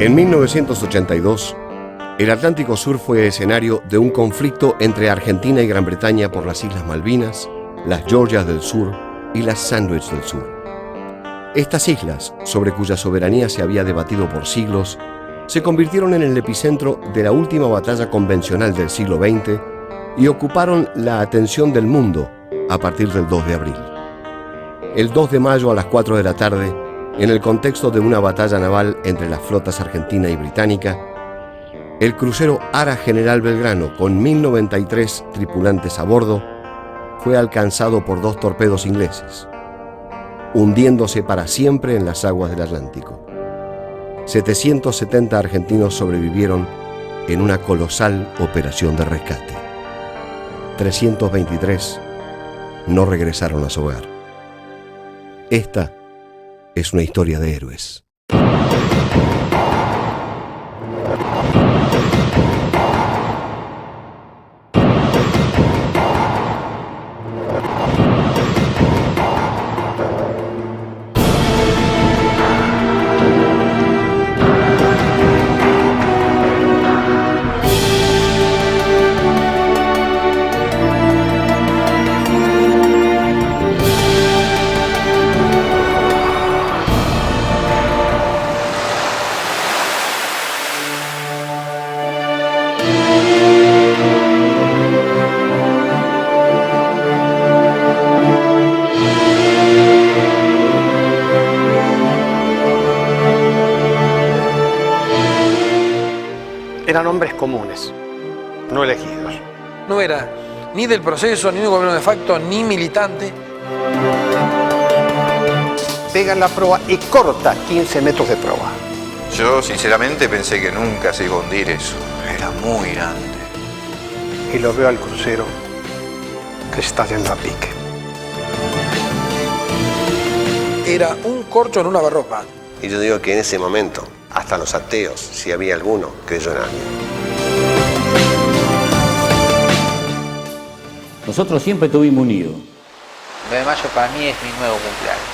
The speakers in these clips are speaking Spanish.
En 1982, el Atlántico Sur fue escenario de un conflicto entre Argentina y Gran Bretaña por las Islas Malvinas, las Georgias del Sur y las Sandwich del Sur. Estas islas, sobre cuya soberanía se había debatido por siglos, se convirtieron en el epicentro de la última batalla convencional del siglo XX y ocuparon la atención del mundo a partir del 2 de abril. El 2 de mayo a las 4 de la tarde, en el contexto de una batalla naval entre las flotas argentina y británica, el crucero Ara General Belgrano, con 1093 tripulantes a bordo, fue alcanzado por 2 torpedos ingleses, hundiéndose para siempre en las aguas del Atlántico. 770 argentinos sobrevivieron en una colosal operación de rescate. 323 no regresaron a su hogar. Esta es una historia de héroes. Eran hombres comunes, no elegidos. No era ni del proceso, ni de un gobierno de facto, ni militante. Pega la proa y corta 15 metros de proa. Yo sinceramente pensé que nunca se iba a hundir eso. Era muy grande. Y lo veo al crucero que está yendo a pique. Era un corcho en una barropa. Y yo digo que en ese momento, hasta los ateos, si había alguno, creyó en alguien. Nosotros siempre tuvimos unido. El 9 de mayo para mí es mi nuevo cumpleaños.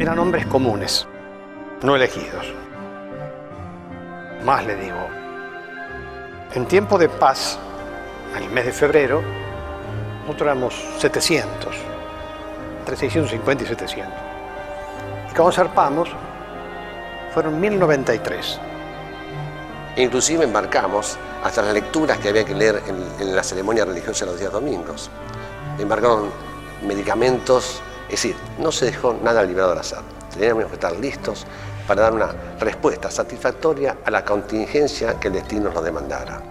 Eran hombres comunes, no elegidos. Más le digo, en tiempo de paz, en el mes de febrero, nosotros éramos 700, entre 650 y 700. Y cuando zarpamos, fueron 1093. Inclusive embarcamos hasta las lecturas que había que leer en la ceremonia religiosa los días domingos. Embarcaron medicamentos, es decir, no se dejó nada librado al azar. Teníamos que estar listos para dar una respuesta satisfactoria a la contingencia que el destino nos demandara.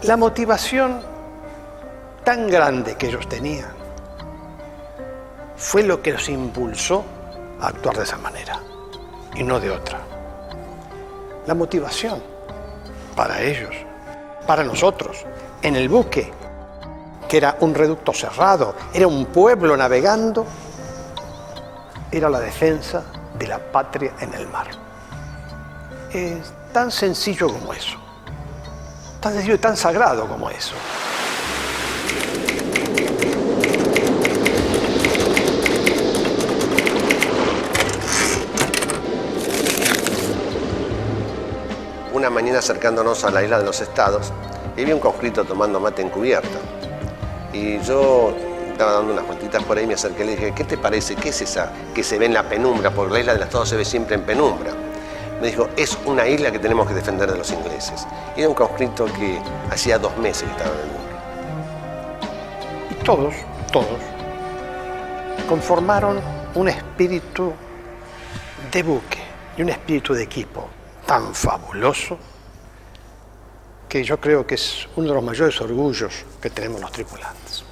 La motivación tan grande que ellos tenían fue lo que los impulsó a actuar de esa manera y no de otra. La motivación para ellos, para nosotros, en el buque, que era un reducto cerrado, era un pueblo navegando, era la defensa de la patria en el mar. Es tan sencillo como eso. Tan sencillo y tan sagrado como eso. Una mañana acercándonos a la isla de los Estados, y vi un conscripto tomando mate en cubierta. Y yo estaba dando unas vueltitas por ahí, me acerqué y le dije, ¿qué te parece? ¿Qué es esa que se ve en la penumbra? Porque la isla de los Estados se ve siempre en penumbra. Me dijo, es una isla que tenemos que defender de los ingleses. Y era un conscripto que hacía 2 meses que estaba en el buque. Y todos conformaron un espíritu de buque y un espíritu de equipo tan fabuloso que yo creo que es uno de los mayores orgullos que tenemos los tripulantes.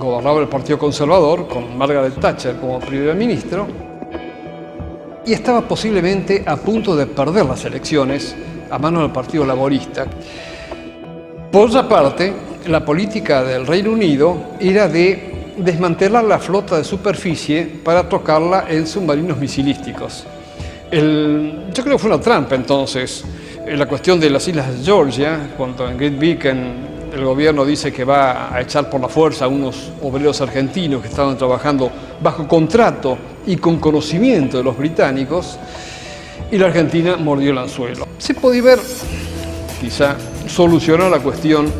gobernaba el Partido Conservador, con Margaret Thatcher como primer ministro, y estaba posiblemente a punto de perder las elecciones a manos del Partido Laborista. Por otra parte, la política del Reino Unido era de desmantelar la flota de superficie para trocarla en submarinos misilísticos. Yo creo que fue una trampa entonces, en la cuestión de las islas de Georgia, cuando en Great Beacon el gobierno dice que va a echar por la fuerza a unos obreros argentinos que estaban trabajando bajo contrato y con conocimiento de los británicos, y la Argentina mordió el anzuelo. Se podía ver, quizá, solucionar la cuestión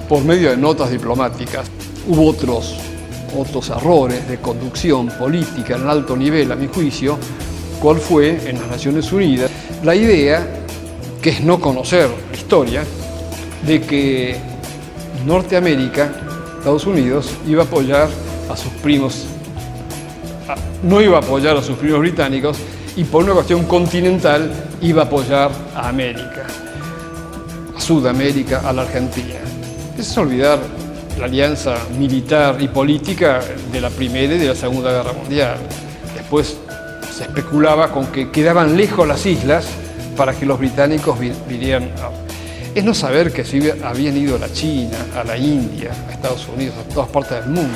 por medio de notas diplomáticas. Hubo otros errores de conducción política en alto nivel, a mi juicio. ¿Cuál fue en las Naciones Unidas? La idea, que es no conocer la historia, de que Norteamérica, Estados Unidos, iba a apoyar a sus primos, no iba a apoyar a sus primos británicos, y por una cuestión continental iba a apoyar a América, a Sudamérica, a la Argentina. Eso es olvidar la alianza militar y política de la Primera y de la Segunda Guerra Mundial. Después se especulaba con que quedaban lejos las islas para que los británicos vinieran Es no saber que sí habían ido a la China, a la India, a Estados Unidos, a todas partes del mundo.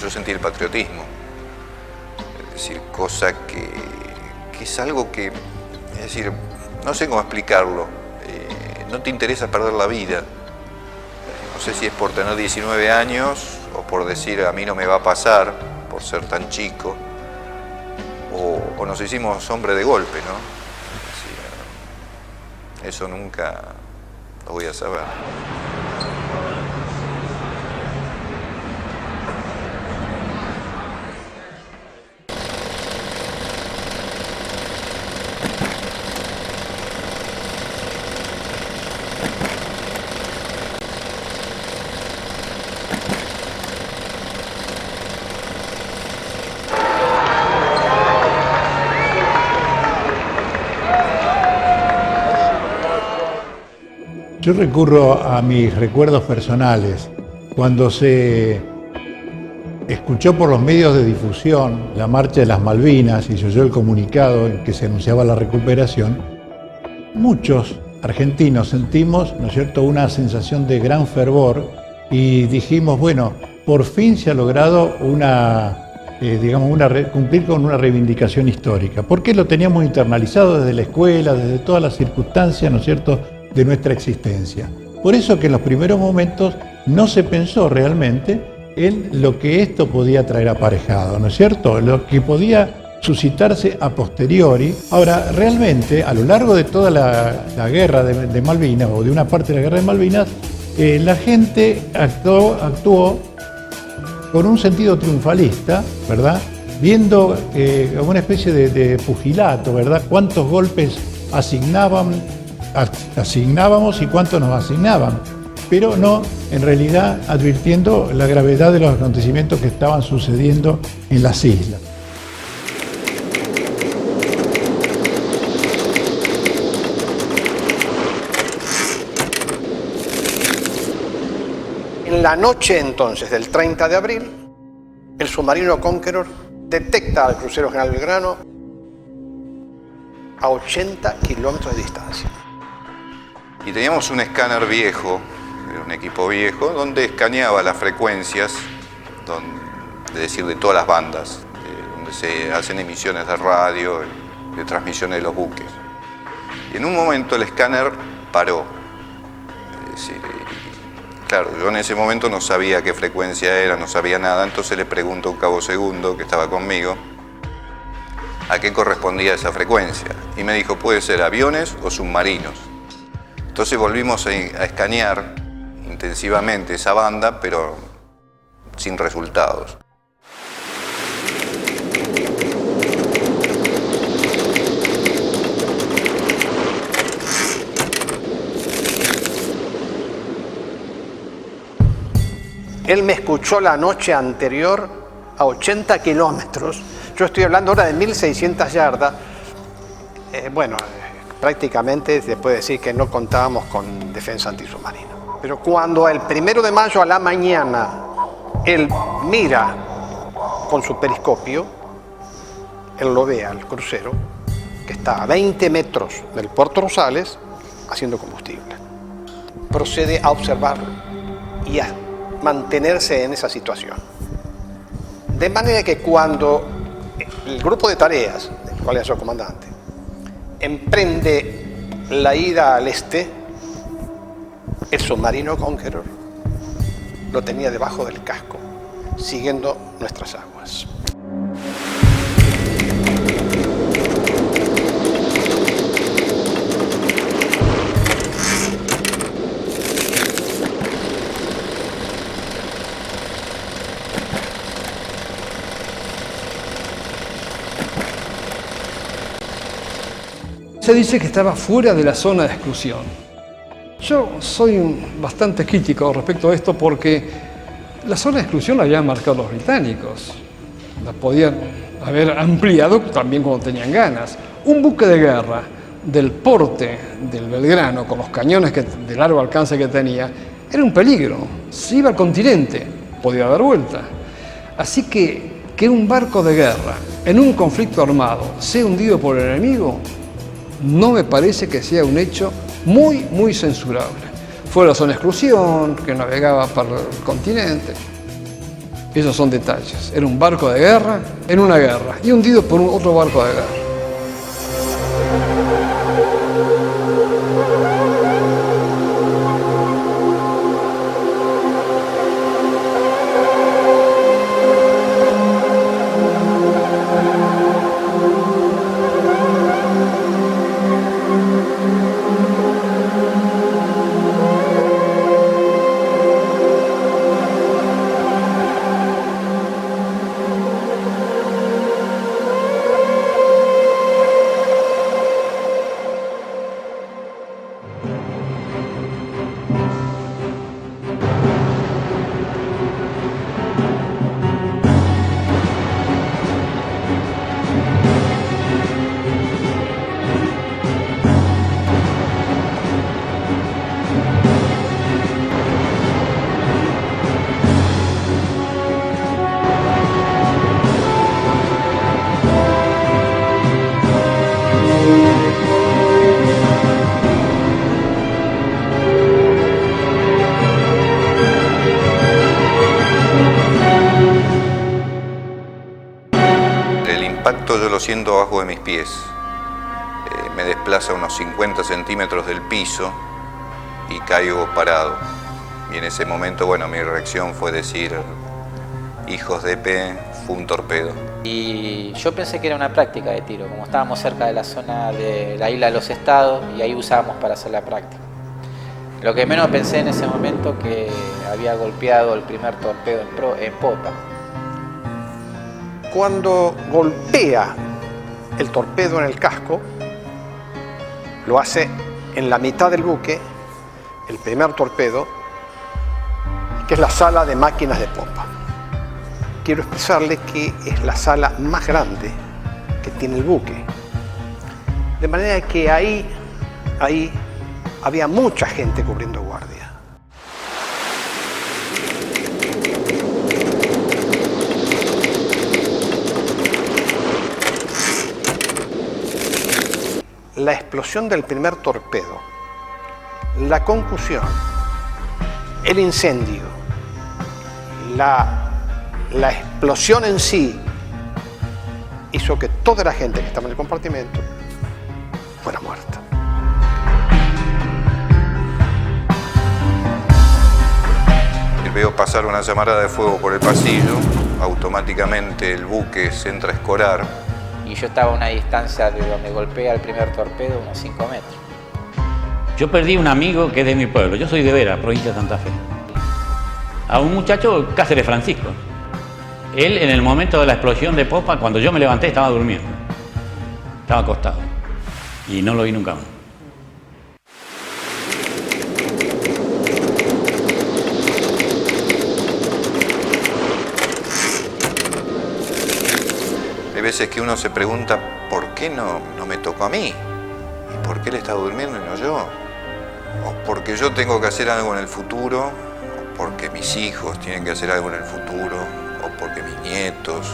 Yo sentí el patriotismo, es decir, cosa que es algo que, es decir, no sé cómo explicarlo, no te interesa perder la vida. No sé si es por tener 19 años o por decir a mí no me va a pasar, por ser tan chico, o nos hicimos hombre de golpe, ¿no? Es decir, eso nunca lo voy a saber. Yo recurro a mis recuerdos personales. Cuando se escuchó por los medios de difusión la marcha de las Malvinas y se oyó el comunicado en que se anunciaba la recuperación, muchos argentinos sentimos, ¿no es cierto?, una sensación de gran fervor y dijimos, bueno, por fin se ha logrado cumplir con una reivindicación histórica. Porque lo teníamos internalizado desde la escuela, desde todas las circunstancias, ¿no es cierto?, de nuestra existencia. Por eso que en los primeros momentos no se pensó realmente en lo que esto podía traer aparejado, ¿no es cierto?, lo que podía suscitarse a posteriori. Ahora, realmente, a lo largo de toda la guerra de Malvinas, o de una parte de la guerra de Malvinas, la gente actuó con un sentido triunfalista, ¿verdad?, viendo como una especie de pugilato, ¿verdad?, cuántos golpes asignábamos y cuánto nos asignaban, pero no, en realidad, advirtiendo la gravedad de los acontecimientos que estaban sucediendo en las islas. En la noche entonces del 30 de abril, el submarino Conqueror detecta al crucero General Belgrano a 80 kilómetros de distancia. Y teníamos un escáner viejo, era un equipo viejo, donde escaneaba las frecuencias, es decir, de todas las bandas, donde se hacen emisiones de radio, de transmisiones de los buques. Y en un momento el escáner paró. Es decir, claro, yo en ese momento no sabía qué frecuencia era, no sabía nada, entonces le pregunto a un cabo segundo que estaba conmigo a qué correspondía esa frecuencia. Y me dijo, puede ser aviones o submarinos. Entonces volvimos a escanear intensivamente esa banda, pero sin resultados. Él me escuchó la noche anterior a 80 kilómetros Yo estoy hablando ahora de 1.600 yardas. Prácticamente se puede decir que no contábamos con defensa antisubmarina. Pero cuando el 1 de mayo a la mañana él mira con su periscopio, él lo ve al crucero que está a 20 metros del Puerto Rosales haciendo combustible. Procede a observarlo y a mantenerse en esa situación. De manera que cuando el grupo de tareas, del cual era su comandante, emprende la ida al este, el submarino Conqueror lo tenía debajo del casco, siguiendo nuestras aguas. Se dice que estaba fuera de la zona de exclusión. Yo soy bastante crítico respecto a esto porque la zona de exclusión la habían marcado los británicos. La podían haber ampliado también cuando tenían ganas. Un buque de guerra del porte del Belgrano, con los cañones de largo alcance que tenía, era un peligro. Si iba al continente, podía dar vuelta. Así que un barco de guerra en un conflicto armado sea hundido por el enemigo, no me parece que sea un hecho muy censurable. Fue la zona de exclusión, que navegaba para el continente. Esos son detalles. Era un barco de guerra en una guerra y hundido por otro barco de guerra. Yo lo siento abajo de mis pies. Me desplaza unos 50 centímetros del piso y caigo parado. Y en ese momento, mi reacción fue decir, hijos de P, fue un torpedo. Y yo pensé que era una práctica de tiro, como estábamos cerca de la zona de la isla de los Estados y ahí usábamos para hacer la práctica. Lo que menos pensé en ese momento que había golpeado el primer torpedo en popa. Cuando golpea el torpedo en el casco, lo hace en la mitad del buque, el primer torpedo, que es la sala de máquinas de popa. Quiero expresarle que es la sala más grande que tiene el buque. De manera que ahí había mucha gente cubriendo guardia. La explosión del primer torpedo, la concusión, el incendio, la explosión en sí hizo que toda la gente que estaba en el compartimento fuera muerta. Veo pasar una llamarada de fuego por el pasillo, automáticamente el buque se entra a escorar. Y yo estaba a una distancia de donde golpea el primer torpedo, unos 5 metros. Yo perdí un amigo que es de mi pueblo. Yo soy de Vera, provincia de Santa Fe. A un muchacho, Cáceres Francisco. Él, en el momento de la explosión de popa, cuando yo me levanté, estaba durmiendo. Estaba acostado. Y no lo vi nunca más. veces que uno se pregunta, ¿por qué no me tocó a mí? ¿Y por qué él está durmiendo y no yo? O porque yo tengo que hacer algo en el futuro, o porque mis hijos tienen que hacer algo en el futuro, o porque mis nietos.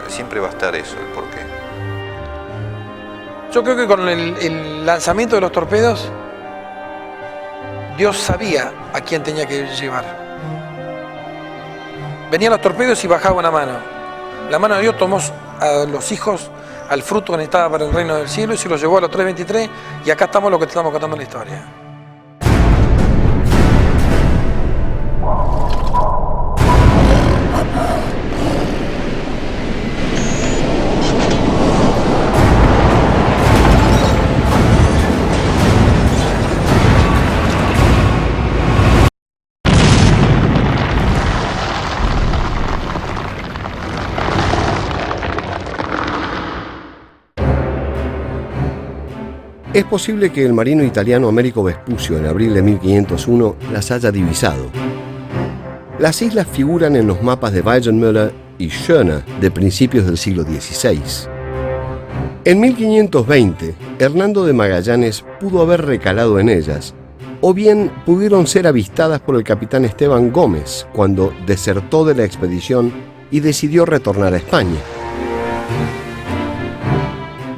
Siempre va a estar eso, el por qué. Yo creo que con el lanzamiento de los torpedos, Dios sabía a quién tenía que llevar. Venían los torpedos y bajaba una mano. La mano de Dios tomó a los hijos, al fruto que necesitaba para el reino del cielo, y se los llevó a los 3:23, y acá estamos lo que te estamos contando en la historia. Es posible que el marino italiano Americo Vespucio en abril de 1501 las haya divisado. Las islas figuran en los mapas de Weidenmüller y Schöner de principios del siglo XVI. En 1520, Hernando de Magallanes pudo haber recalado en ellas, o bien pudieron ser avistadas por el capitán Esteban Gómez cuando desertó de la expedición y decidió retornar a España.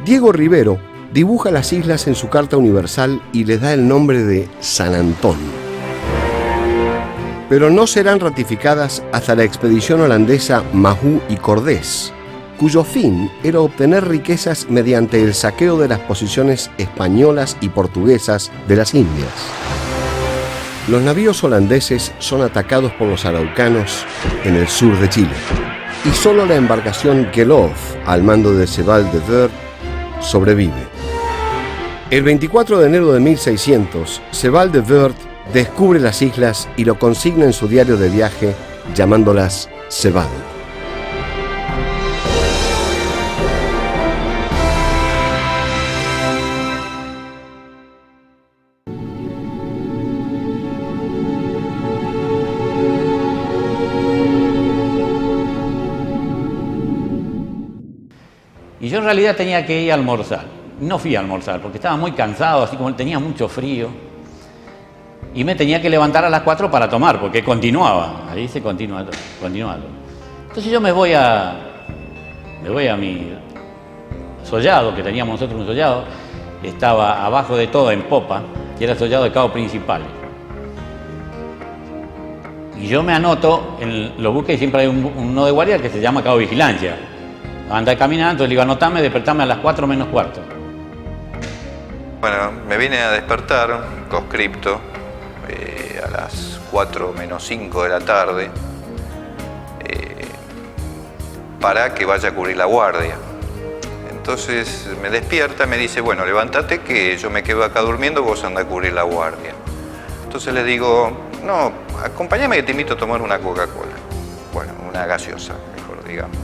Diego Rivero dibuja las islas en su Carta Universal y les da el nombre de San Antón. Pero no serán ratificadas hasta la expedición holandesa Mahú y Cordés, cuyo fin era obtener riquezas mediante el saqueo de las posiciones españolas y portuguesas de las Indias. Los navíos holandeses son atacados por los araucanos en el sur de Chile, y solo la embarcación Geloof, al mando de Sebald de Veer, sobrevive. El 24 de enero de 1600, Sebald de Veer descubre las islas y lo consigna en su diario de viaje, llamándolas Sebald. Y yo en realidad tenía que ir a almorzar. No fui a almorzar porque estaba muy cansado, así como tenía mucho frío. Y me tenía que levantar a las 4 para tomar, porque continuaba. Ahí se continúa. Entonces yo me voy a mi sollado, que teníamos nosotros un sollado. Estaba abajo de todo, en popa, que era el sollado de cabo principal. Y yo me anoto, en los buques siempre hay uno de guardia que se llama cabo vigilancia. Anda caminando, entonces le digo, anotame, despertame a las 4 menos cuarto. Bueno, me vine a despertar, conscripto, a las 4 menos 5 de la tarde, para que vaya a cubrir la guardia. Entonces me despierta y me dice, bueno, levántate que yo me quedo acá durmiendo, vos andá a cubrir la guardia. Entonces le digo, no, acompáñame que te invito a tomar una Coca-Cola. Bueno, una gaseosa, mejor digamos.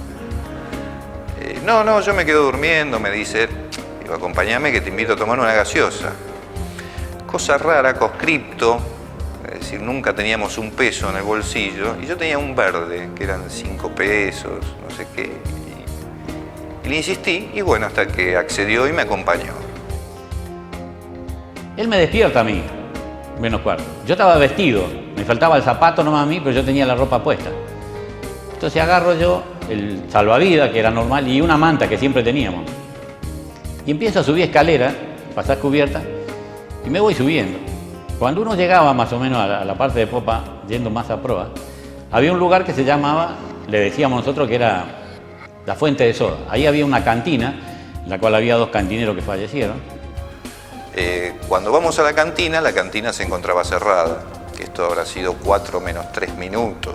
No, yo me quedo durmiendo, me dice. Digo, acompáñame que te invito a tomar una gaseosa. Cosa rara, conscripto, es decir, nunca teníamos un peso en el bolsillo, y yo tenía un verde, que eran 5 pesos, no sé qué. Y le insistí, y bueno, hasta que accedió y me acompañó. Él me despierta a mí, menos cuarto. Yo estaba vestido, me faltaba el zapato nomás a mí, pero yo tenía la ropa puesta. Entonces agarro yo el salvavidas, que era normal, y una manta que siempre teníamos. Y empiezo a subir escalera, pasar cubierta, y me voy subiendo. Cuando uno llegaba más o menos a la parte de popa, yendo más a proa, había un lugar que se llamaba, le decíamos nosotros que era la Fuente de Soda. Ahí había una cantina, en la cual había 2 cantineros que fallecieron. Cuando vamos a la cantina se encontraba cerrada, que esto habrá sido 4 menos 3 minutos.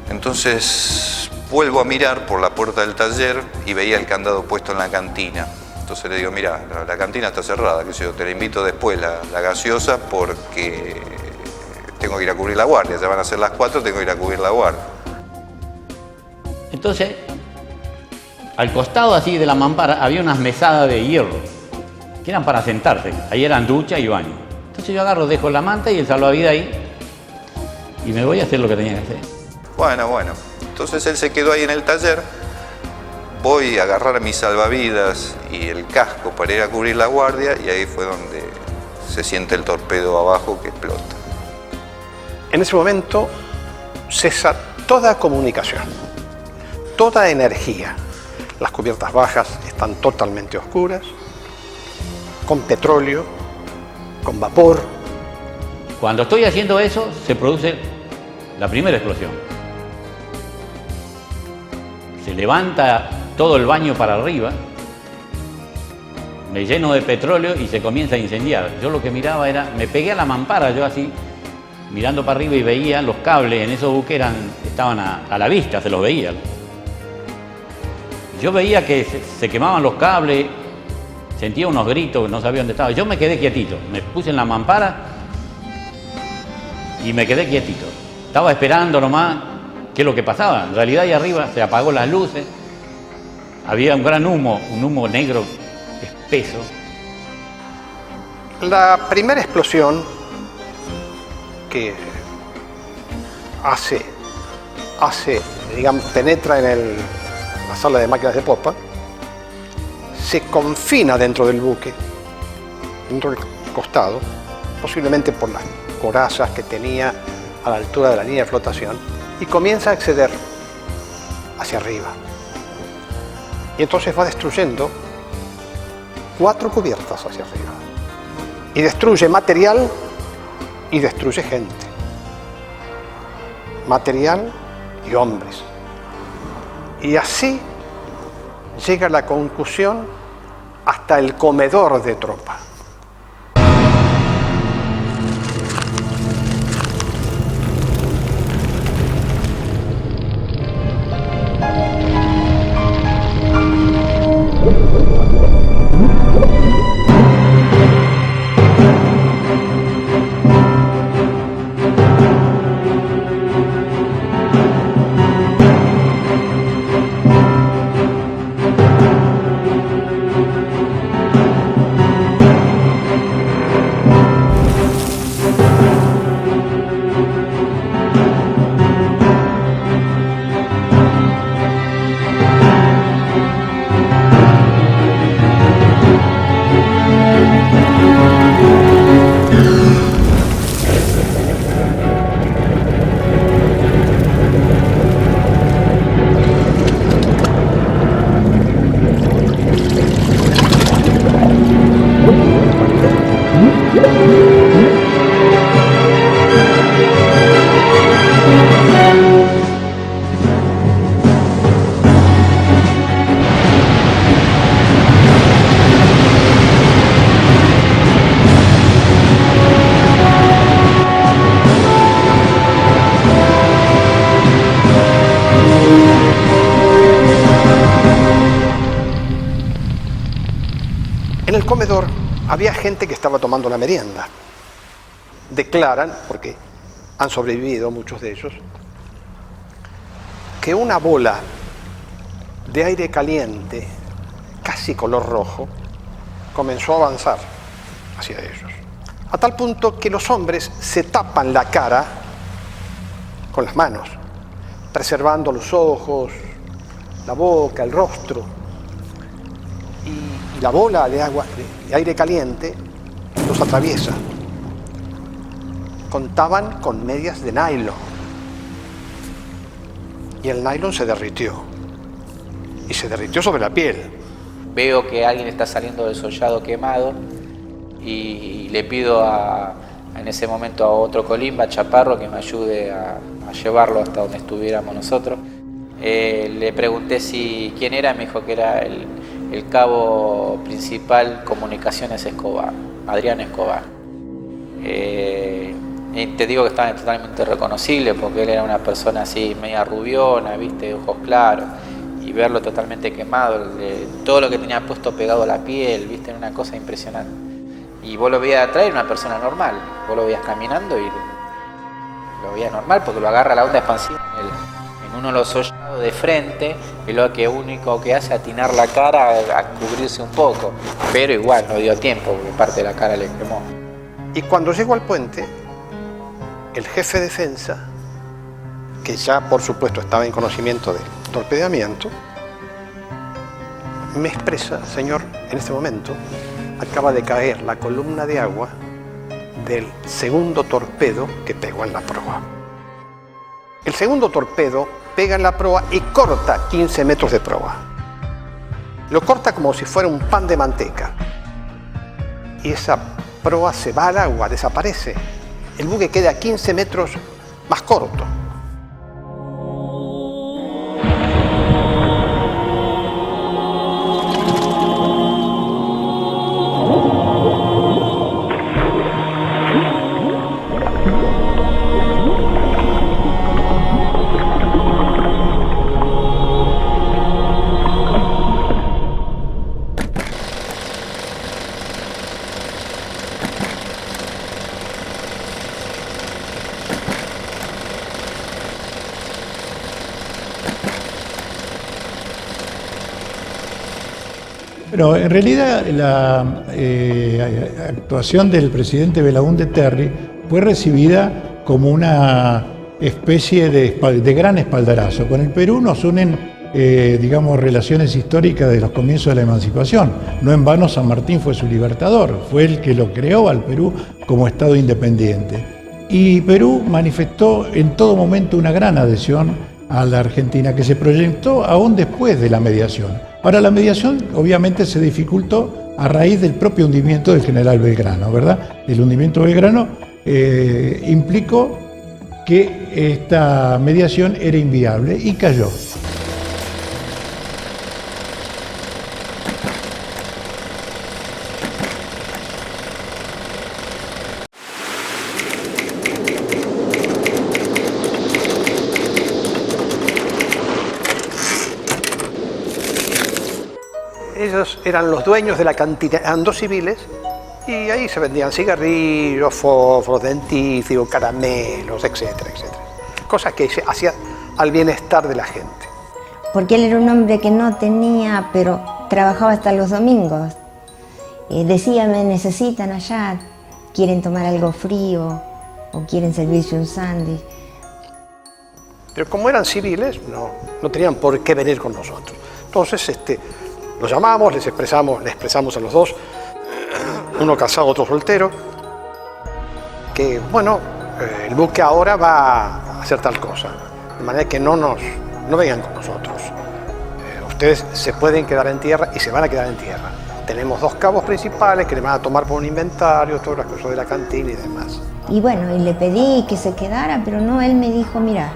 Entonces vuelvo a mirar por la puerta del taller y veía el candado puesto en la cantina. Entonces le digo, mira, la cantina está cerrada, que yo te la invito después, la gaseosa, porque tengo que ir a cubrir la guardia. Ya van a ser las 4, tengo que ir a cubrir la guardia. Entonces, al costado así de la mampara había unas mesadas de hierro, que eran para sentarse. Ahí eran ducha y baño. Entonces yo agarro, dejo la manta y el salvavidas ahí, y me voy a hacer lo que tenía que hacer. Bueno. Entonces él se quedó ahí en el taller voy a agarrar mis salvavidas y el casco para ir a cubrir la guardia, y ahí fue donde se siente el torpedo abajo que explota. En ese momento cesa toda comunicación, toda energía. Las cubiertas bajas están totalmente oscuras, con petróleo, con vapor. Cuando estoy haciendo eso, se produce la primera explosión. Se levanta todo el baño para arriba, me lleno de petróleo y se comienza a incendiar. Yo lo que miraba era, me pegué a la mampara, yo así, mirando para arriba, y veía los cables en esos buques estaban a la vista, se los veía. Yo veía que se quemaban los cables, sentía unos gritos, no sabía dónde estaba. Yo me quedé quietito, me puse en la mampara y me quedé quietito. Estaba esperando nomás qué es lo que pasaba. En realidad ahí arriba se apagó las luces, había un gran humo, un humo negro espeso. La primera explosión que digamos, penetra en la sala de máquinas de popa, se confina dentro del buque, dentro del costado, posiblemente por las corazas que tenía a la altura de la línea de flotación, y comienza a acceder hacia arriba. Y entonces va destruyendo 4 cubiertas hacia arriba. Y destruye material y destruye gente. Material y hombres. Y así llega la concusión hasta el comedor de tropa. En el comedor había gente que estaba tomando la merienda. Declaran, porque han sobrevivido muchos de ellos, que una bola de aire caliente, casi color rojo, comenzó a avanzar hacia ellos. A tal punto que los hombres se tapan la cara con las manos, preservando los ojos, la boca, el rostro. Y la bola de aire caliente los atraviesa. Contaban con medias de nylon. Y el nylon se derritió. Y se derritió sobre la piel. Veo que alguien está saliendo del sollado quemado y le pido en ese momento a otro colimba, Chaparro, que me ayude a llevarlo hasta donde estuviéramos nosotros. Le pregunté quién era, me dijo que era el cabo principal Comunicaciones Escobar, Adrián Escobar. Y te digo que estaba totalmente reconocible porque él era una persona así media rubiona, viste, ojos claros, y verlo totalmente quemado, todo lo que tenía puesto pegado a la piel, viste, era una cosa impresionante. Y vos lo veías atrás, era una persona normal, vos lo veías caminando y lo veías normal porque lo agarra la onda expansiva en uno de los sollados de frente, y lo que único que hace es atinar la cara a cubrirse un poco, pero igual no dio tiempo porque parte de la cara le quemó. Y cuando llegó al puente, el jefe de defensa, que ya por supuesto estaba en conocimiento del torpedeamiento, me expresa, señor, en este momento acaba de caer la columna de agua del segundo torpedo que pegó en la proa. El segundo torpedo pega en la proa y corta 15 metros de proa. Lo corta como si fuera un pan de manteca. Y esa proa se va al agua, desaparece. El buque queda 15 metros más corto. Pero en realidad la actuación del presidente Belaúnde Terry fue recibida como una especie de gran espaldarazo. Con el Perú nos unen, digamos, relaciones históricas de los comienzos de la emancipación. No en vano San Martín fue su libertador, fue el que lo creó al Perú como Estado independiente. Y Perú manifestó en todo momento una gran adhesión a la Argentina, que se proyectó aún después de la mediación. Ahora, la mediación obviamente se dificultó a raíz del propio hundimiento del general Belgrano, ¿verdad? El hundimiento de Belgrano implicó que esta mediación era inviable y cayó. Ellos eran los dueños de la cantina, eran dos civiles, y ahí se vendían cigarrillos, fósforos, dentífricos, caramelos, etcétera, etcétera. Cosas que se hacían al bienestar de la gente. Porque él era un hombre que no tenía, pero trabajaba hasta los domingos. Decía, me necesitan allá, quieren tomar algo frío o quieren servirse un sándwich. Pero como eran civiles, no tenían por qué venir con nosotros. Entonces, los llamamos, les expresamos a los dos, uno casado, otro soltero, que bueno, el buque ahora va a hacer tal cosa, de manera que no vengan con nosotros. Ustedes se pueden quedar en tierra y se van a quedar en tierra. Tenemos dos cabos principales que le van a tomar por un inventario, todas las cosas de la cantina y demás. Y bueno, y le pedí que se quedara, pero no, él me dijo, mira,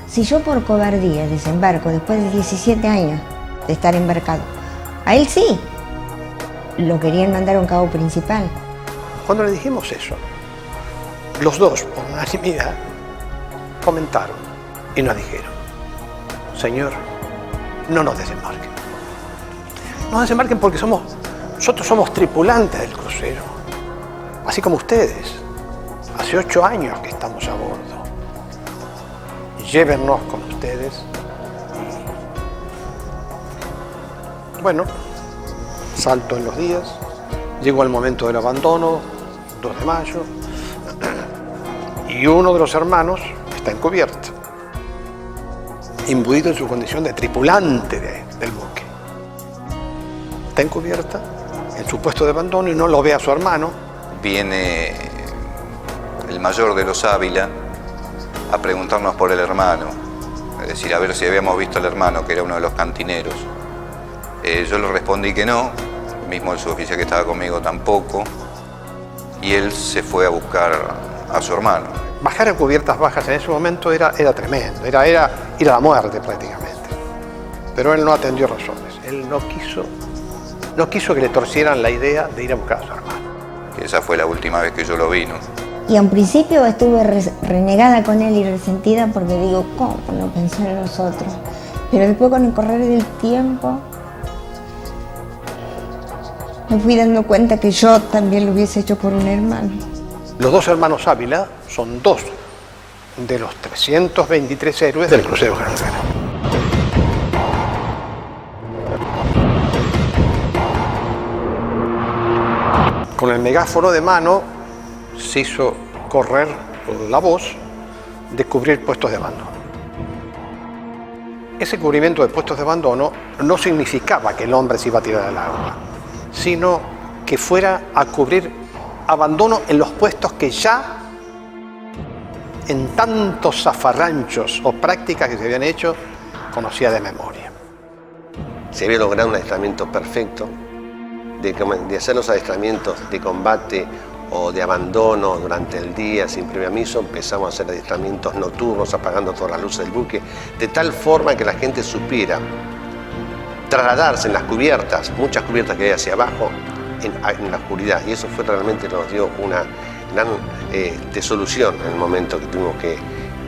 si yo por cobardía desembarco después de 17 años de estar embarcado, a él sí, lo querían mandar a un cabo principal. Cuando le dijimos eso, los dos, por unanimidad, comentaron y nos dijeron, señor, no nos desembarquen. No nos desembarquen porque nosotros somos tripulantes del crucero, así como ustedes. Hace 8 años que estamos a bordo. Llévennos con ustedes. Bueno, salto en los días, llegó el momento del abandono, 2 de mayo, y uno de los hermanos está en cubierta, imbuido en su condición de tripulante del buque. Está en cubierta, en su puesto de abandono, y no lo ve a su hermano. Viene el mayor de los Ávila a preguntarnos por el hermano, es decir, a ver si habíamos visto al hermano, que era uno de los cantineros. Yo le respondí que no, mismo el suboficial que estaba conmigo tampoco, y él se fue a buscar a su hermano. Bajar a cubiertas bajas en ese momento era tremendo, era ir a la muerte prácticamente. Pero él no atendió razones, él no quiso que le torcieran la idea de ir a buscar a su hermano. Esa fue la última vez que yo lo vi, ¿no? Y a un principio estuve renegada con él y resentida porque digo, ¿cómo no pensar en nosotros? Pero después con el correr del tiempo me fui dando cuenta que yo también lo hubiese hecho por un hermano. Los dos hermanos Ávila son 2 de los 323 héroes del crucero Granadero. Con el megáfono de mano se hizo correr la voz de cubrir puestos de abandono. Ese cubrimiento de puestos de abandono no significaba que el hombre se iba a tirar al agua, sino que fuera a cubrir abandono en los puestos que ya en tantos zafarranchos o prácticas que se habían hecho conocía de memoria. Se había logrado un adiestramiento perfecto, de hacer los adiestramientos de combate o de abandono durante el día sin previo aviso. Empezamos a hacer adiestramientos nocturnos apagando todas las luces del buque, de tal forma que la gente supiera trasladarse en las cubiertas, muchas cubiertas que hay hacia abajo, en la oscuridad, y eso fue realmente nos dio una gran solución en el momento que tuvimos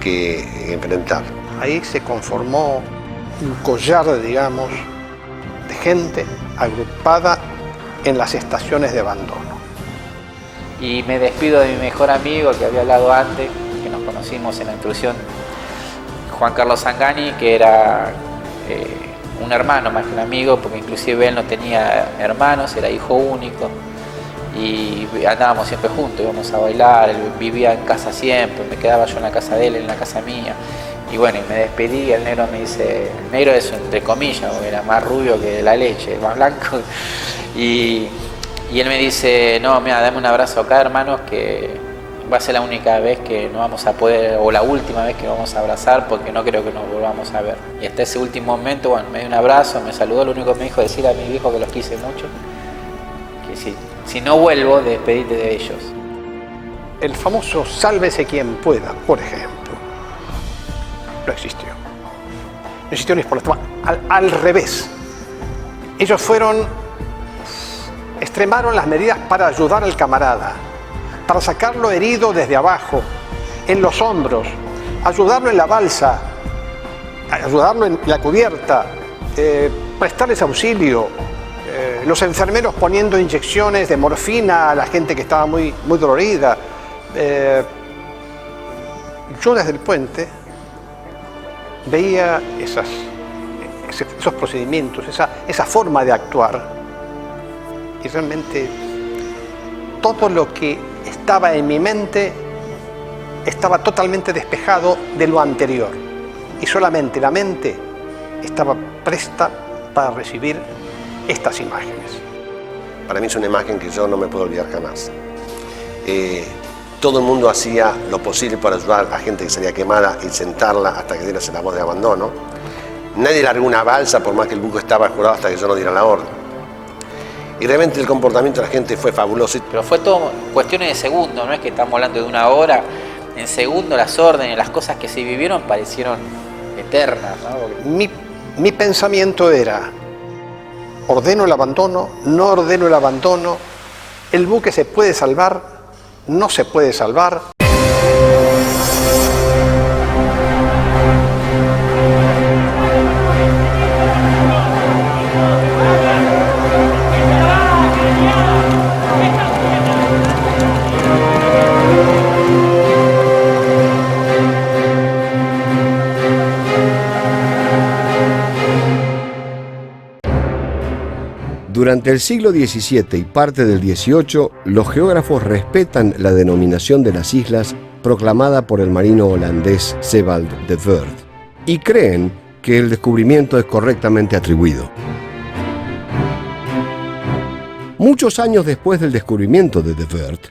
que enfrentar. Ahí se conformó un collar, digamos, de gente agrupada en las estaciones de abandono. Y me despido de mi mejor amigo, que había hablado antes, que nos conocimos en la instrucción, Juan Carlos Zangani, que era un hermano más que un amigo, porque inclusive él no tenía hermanos, era hijo único, y andábamos siempre juntos, íbamos a bailar, él vivía en casa siempre, me quedaba yo en la casa de él, en la casa mía. Y bueno, y me despedí y el negro me dice, el negro es entre comillas, porque era más rubio que la leche, más blanco, y él me dice, no, mira, dame un abrazo acá, hermanos, que va a ser la única vez que no vamos a poder, o la última vez que vamos a abrazar, porque no creo que nos volvamos a ver. Y hasta ese último momento, bueno, me dio un abrazo, me saludó, lo único que me dijo es decir a mi viejo que los quise mucho, que si no vuelvo, despedirte de ellos. El famoso sálvese quien pueda, por ejemplo, no existió. No existió ni por al revés. Ellos extremaron las medidas para ayudar al camarada, para sacarlo herido desde abajo, en los hombros, ayudarlo en la balsa, ayudarlo en la cubierta, prestarles auxilio, los enfermeros poniendo inyecciones de morfina a la gente que estaba muy dolorida. Yo desde el puente veía esos procedimientos, esa forma de actuar, y realmente todo lo que estaba en mi mente estaba totalmente despejado de lo anterior, y solamente la mente estaba presta para recibir estas imágenes. Para mí es una imagen que yo no me puedo olvidar jamás. Todo el mundo hacía lo posible para ayudar a gente que salía quemada y sentarla hasta que diera la voz de abandono. Nadie largó una balsa por más que el buque estaba jurado hasta que yo no diera la orden. Y realmente el comportamiento de la gente fue fabuloso. Pero fue todo cuestiones de segundos, no es que estamos hablando de una hora. En segundo las órdenes, las cosas que se vivieron parecieron eternas, ¿no? Mi pensamiento era, ordeno el abandono, no ordeno el abandono, el buque se puede salvar, no se puede salvar. Durante el siglo XVII y parte del XVIII, los geógrafos respetan la denominación de las islas proclamada por el marino holandés Sebald de Weert y creen que el descubrimiento es correctamente atribuido. Muchos años después del descubrimiento de Weert,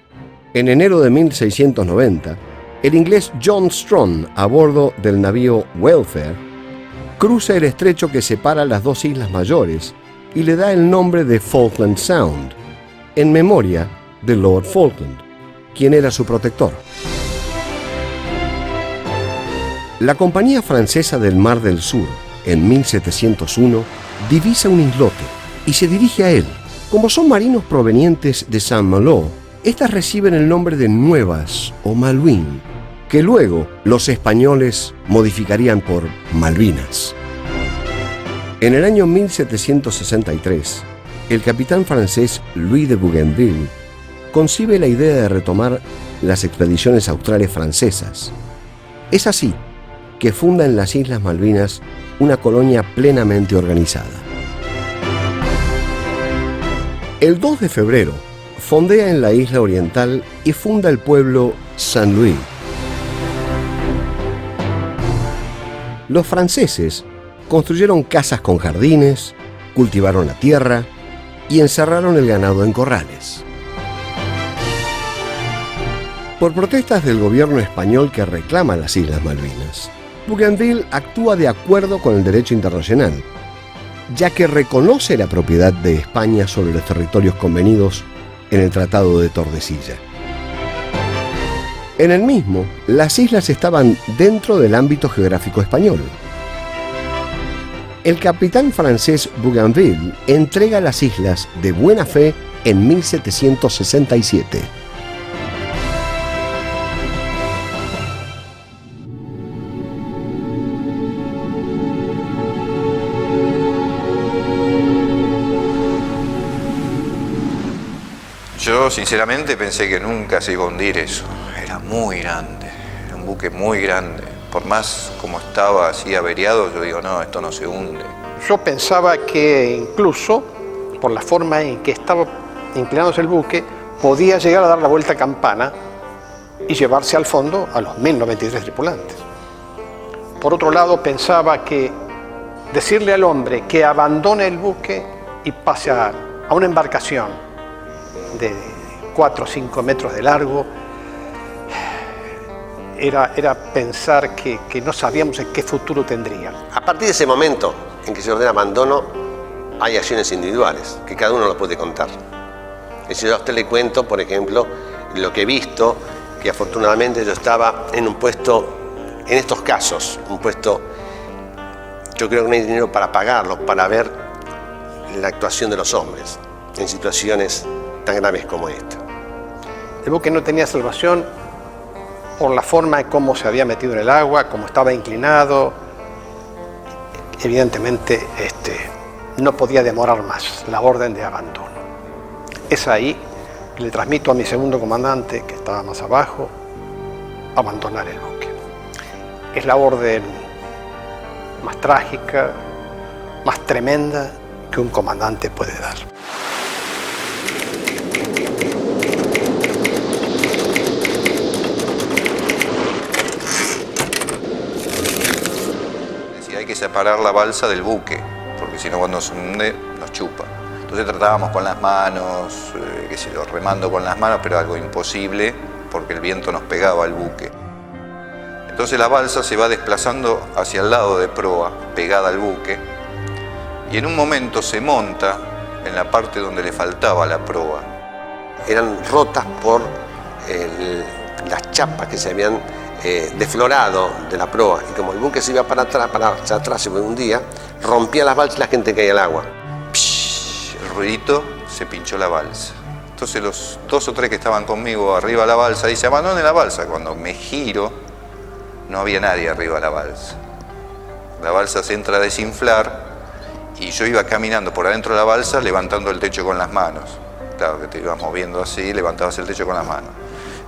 en enero de 1690, el inglés John Strachan, a bordo del navío Welfare, cruza el estrecho que separa las dos islas mayores y le da el nombre de Falkland Sound, en memoria de Lord Falkland, quien era su protector. La Compañía Francesa del Mar del Sur, en 1701, divisa un islote y se dirige a él. Como son marinos provenientes de Saint-Malo, estas reciben el nombre de Nuevas o Malouines, que luego los españoles modificarían por Malvinas. En el año 1763, el capitán francés Louis de Bougainville concibe la idea de retomar las expediciones australes francesas. Es así que funda en las Islas Malvinas una colonia plenamente organizada. El 2 de febrero, fondea en la isla oriental y funda el pueblo Saint-Louis. Los franceses construyeron casas con jardines, cultivaron la tierra y encerraron el ganado en corrales. Por protestas del gobierno español que reclama las Islas Malvinas, Bougainville actúa de acuerdo con el derecho internacional, ya que reconoce la propiedad de España sobre los territorios convenidos en el Tratado de Tordesillas. En el mismo, las islas estaban dentro del ámbito geográfico español. El capitán francés Bougainville entrega las islas de buena fe en 1767. Yo sinceramente pensé que nunca se iba a hundir eso. Era muy grande, era un buque muy grande. Por más como estaba así averiado, yo digo, no, esto no se hunde. Yo pensaba que incluso, por la forma en que estaba inclinándose el buque, podía llegar a dar la vuelta a campana y llevarse al fondo a los 1093 tripulantes. Por otro lado, pensaba que decirle al hombre que abandone el buque y pase a una embarcación de 4 o 5 metros de largo, era pensar que no sabíamos en qué futuro tendría. A partir de ese momento en que se ordena abandono, hay acciones individuales, que cada uno lo puede contar. Es decir, yo a usted le cuento, por ejemplo, lo que he visto, que afortunadamente yo estaba en un puesto, en estos casos, un puesto, yo creo que no hay dinero para pagarlo, para ver la actuación de los hombres en situaciones tan graves como esta. El buque no tenía salvación por la forma en cómo se había metido en el agua, cómo estaba inclinado. Evidentemente, no podía demorar más la orden de abandono. Es ahí que le transmito a mi segundo comandante, que estaba más abajo, abandonar el buque. Es la orden más trágica, más tremenda que un comandante puede dar. Hay que separar la balsa del buque, porque si no cuando se hunde nos chupa. Entonces tratábamos con las manos, remando con las manos, pero algo imposible porque el viento nos pegaba al buque. Entonces la balsa se va desplazando hacia el lado de proa, pegada al buque, y en un momento se monta en la parte donde le faltaba la proa. Eran rotas por las chapas que se habían desflorado de la proa, y como el buque se iba para atrás y un día rompía las balsas y la gente caía al agua. El ruidito, se pinchó la balsa. Entonces los 2 o 3 que estaban conmigo arriba de la balsa dice, abandone la balsa. Cuando me giro, no había nadie arriba de la balsa. La balsa se entra a desinflar y yo iba caminando por adentro de la balsa levantando el techo con las manos. Claro que te ibas moviendo así, levantabas el techo con las manos.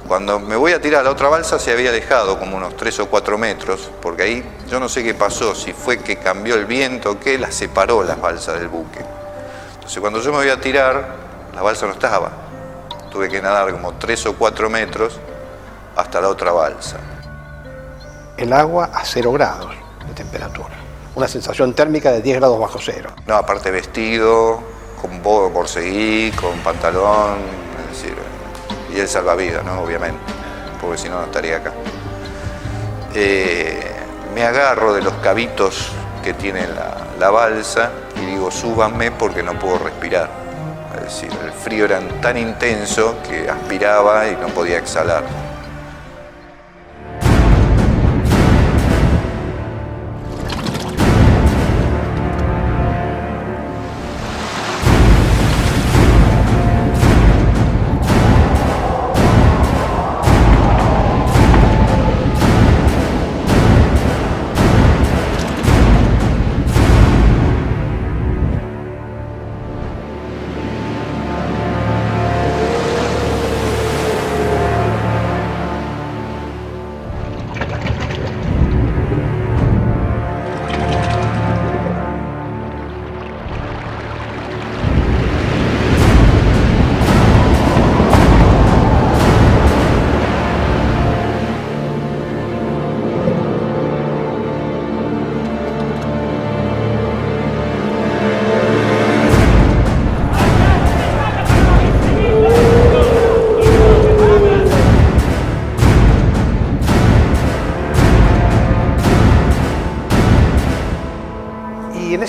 Cuando me voy a tirar a la otra balsa se había alejado como unos 3 o 4 metros, porque ahí yo no sé qué pasó, si fue que cambió el viento o qué, las separó las balsas del buque. Entonces cuando yo me voy a tirar, la balsa no estaba. Tuve que nadar como 3 o 4 metros hasta la otra balsa. El agua a 0 grados de temperatura, una sensación térmica de 10 grados bajo cero. No, aparte vestido, con borseguí, con pantalón, es decir, y el salvavidas, ¿no? Obviamente, porque si no, no estaría acá. Me agarro de los cabitos que tiene la balsa y digo, súbanme porque no puedo respirar. Es decir, el frío era tan intenso que aspiraba y no podía exhalar.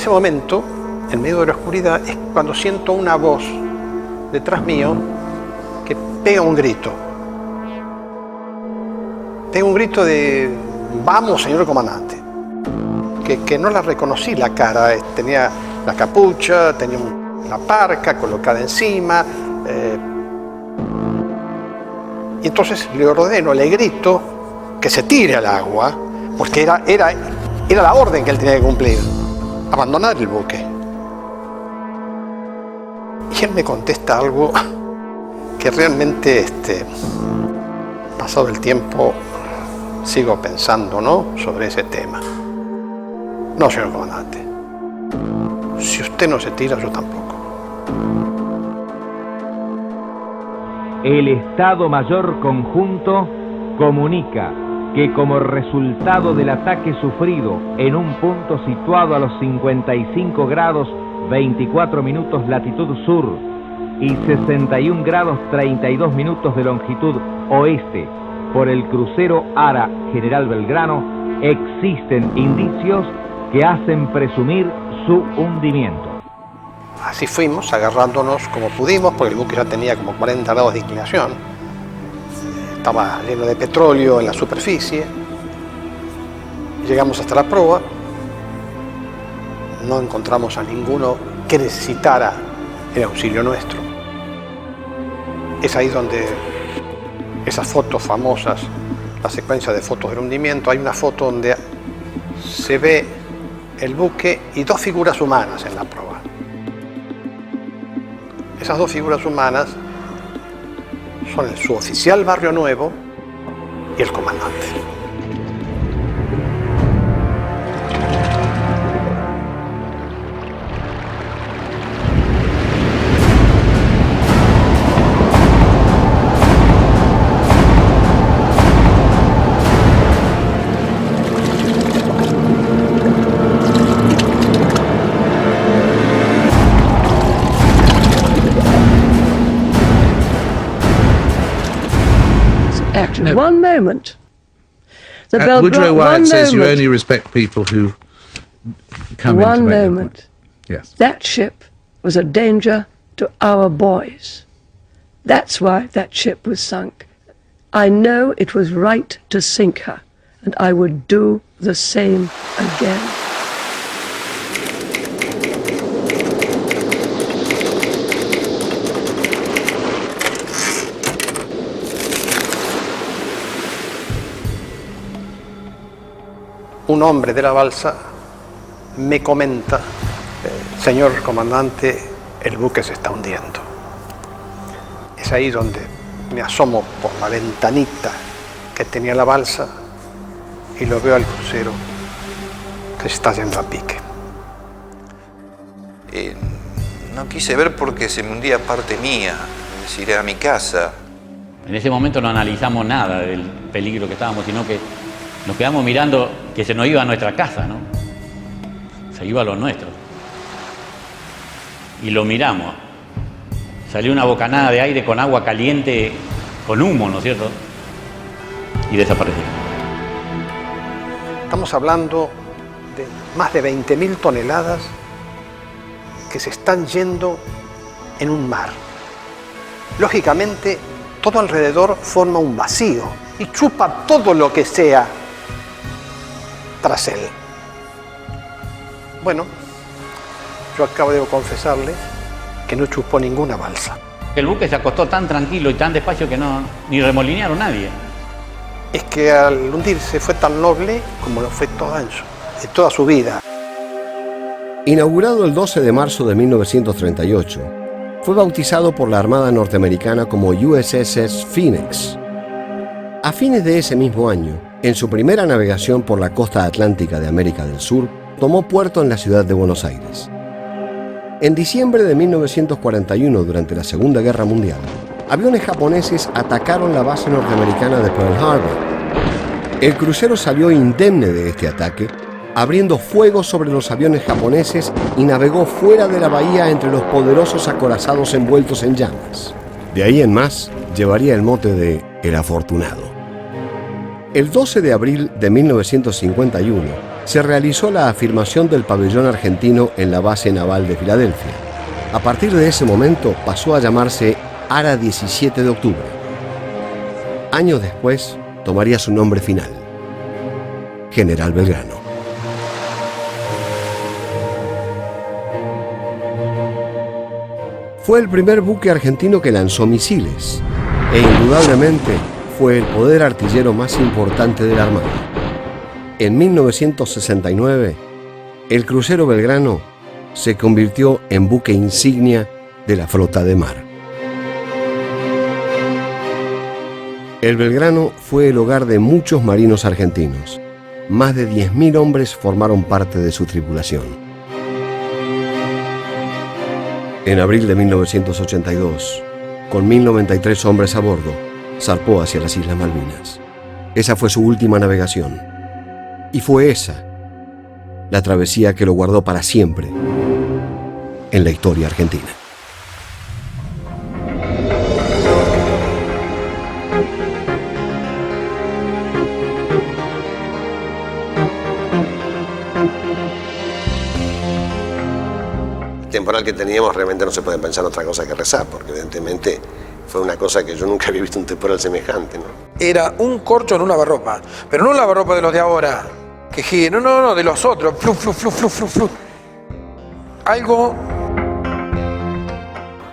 ese momento, en medio de la oscuridad, es cuando siento una voz detrás mío que pega un grito. Pega un grito de «Vamos, señor comandante». Que no la reconocí la cara, tenía la capucha, tenía la parca colocada encima. Y entonces le ordeno, le grito que se tire al agua, porque era la orden que él tenía que cumplir, abandonar el buque. Y él me contesta algo que realmente, pasado el tiempo, sigo pensando, ¿no?, sobre ese tema. No, señor comandante, si usted no se tira, yo tampoco. El Estado Mayor Conjunto comunica que como resultado del ataque sufrido en un punto situado a los 55 grados 24 minutos latitud sur y 61 grados 32 minutos de longitud oeste por el crucero Ara General Belgrano, existen indicios que hacen presumir su hundimiento. Así fuimos, agarrándonos como pudimos, porque el buque ya tenía como 40 grados de inclinación. Estaba lleno de petróleo en la superficie. Llegamos hasta la proa. No encontramos a ninguno que necesitara el auxilio nuestro. Es ahí donde esas fotos famosas, la secuencia de fotos del hundimiento, hay una foto donde se ve el buque y dos figuras humanas en la proa. Esas dos figuras humanas son el suboficial Barrio Nuevo y el comandante. No. One moment. Woodrow Wyatt says you only respect people who come in to make One their moment. point. Yes. That ship was a danger to our boys. That's why that ship was sunk. I know it was right to sink her, and I would do the same again. Un hombre de la balsa me comenta, señor comandante, el buque se está hundiendo. Es ahí donde me asomo por la ventanita que tenía la balsa y lo veo al crucero que se está yendo a pique. No quise ver porque se me hundía parte mía, es decir, era mi casa. En ese momento no analizamos nada del peligro que estábamos, sino que nos quedamos mirando que se nos iba a nuestra casa, ¿no? Se iba a lo nuestro. Y lo miramos. Salió una bocanada de aire con agua caliente, con humo, ¿no es cierto? Y desapareció. Estamos hablando de más de 20.000 toneladas que se están yendo en un mar. Lógicamente, todo alrededor forma un vacío y chupa todo lo que sea tras él. Bueno, yo acabo de confesarle que no chupó ninguna balsa. El buque se acostó tan tranquilo y tan despacio que no ni remolinearon nadie. Es que al hundirse fue tan noble como lo fue toda su vida. Inaugurado el 12 de marzo de 1938, fue bautizado por la Armada norteamericana como USS Phoenix. A fines de ese mismo año, en su primera navegación por la costa atlántica de América del Sur, tomó puerto en la ciudad de Buenos Aires. En diciembre de 1941, durante la Segunda Guerra Mundial, aviones japoneses atacaron la base norteamericana de Pearl Harbor. El crucero salió indemne de este ataque, abriendo fuego sobre los aviones japoneses y navegó fuera de la bahía entre los poderosos acorazados envueltos en llamas. De ahí en más, llevaría el mote de El Afortunado. El 12 de abril de 1951 se realizó la afirmación del pabellón argentino en la base naval de Filadelfia. A partir de ese momento pasó a llamarse Ara 17 de octubre. Años después tomaría su nombre final, General Belgrano. Fue el primer buque argentino que lanzó misiles e indudablemente fue el poder artillero más importante de la Armada. En 1969, el crucero Belgrano se convirtió en buque insignia de la flota de mar. El Belgrano fue el hogar de muchos marinos argentinos. Más de 10.000 hombres formaron parte de su tripulación. En abril de 1982, con 1.093 hombres a bordo, zarpó hacia las Islas Malvinas. Esa fue su última navegación. Y fue esa la travesía que lo guardó para siempre en la historia argentina. El temporal que teníamos realmente no se puede pensar en otra cosa que rezar, porque evidentemente fue una cosa que yo nunca había visto un temporal semejante, ¿no? Era un corcho en un lavarropa, pero no un lavarropa de los de ahora, que giren, no, de los otros, flu, flu, flu, flu, flu, flu. Algo...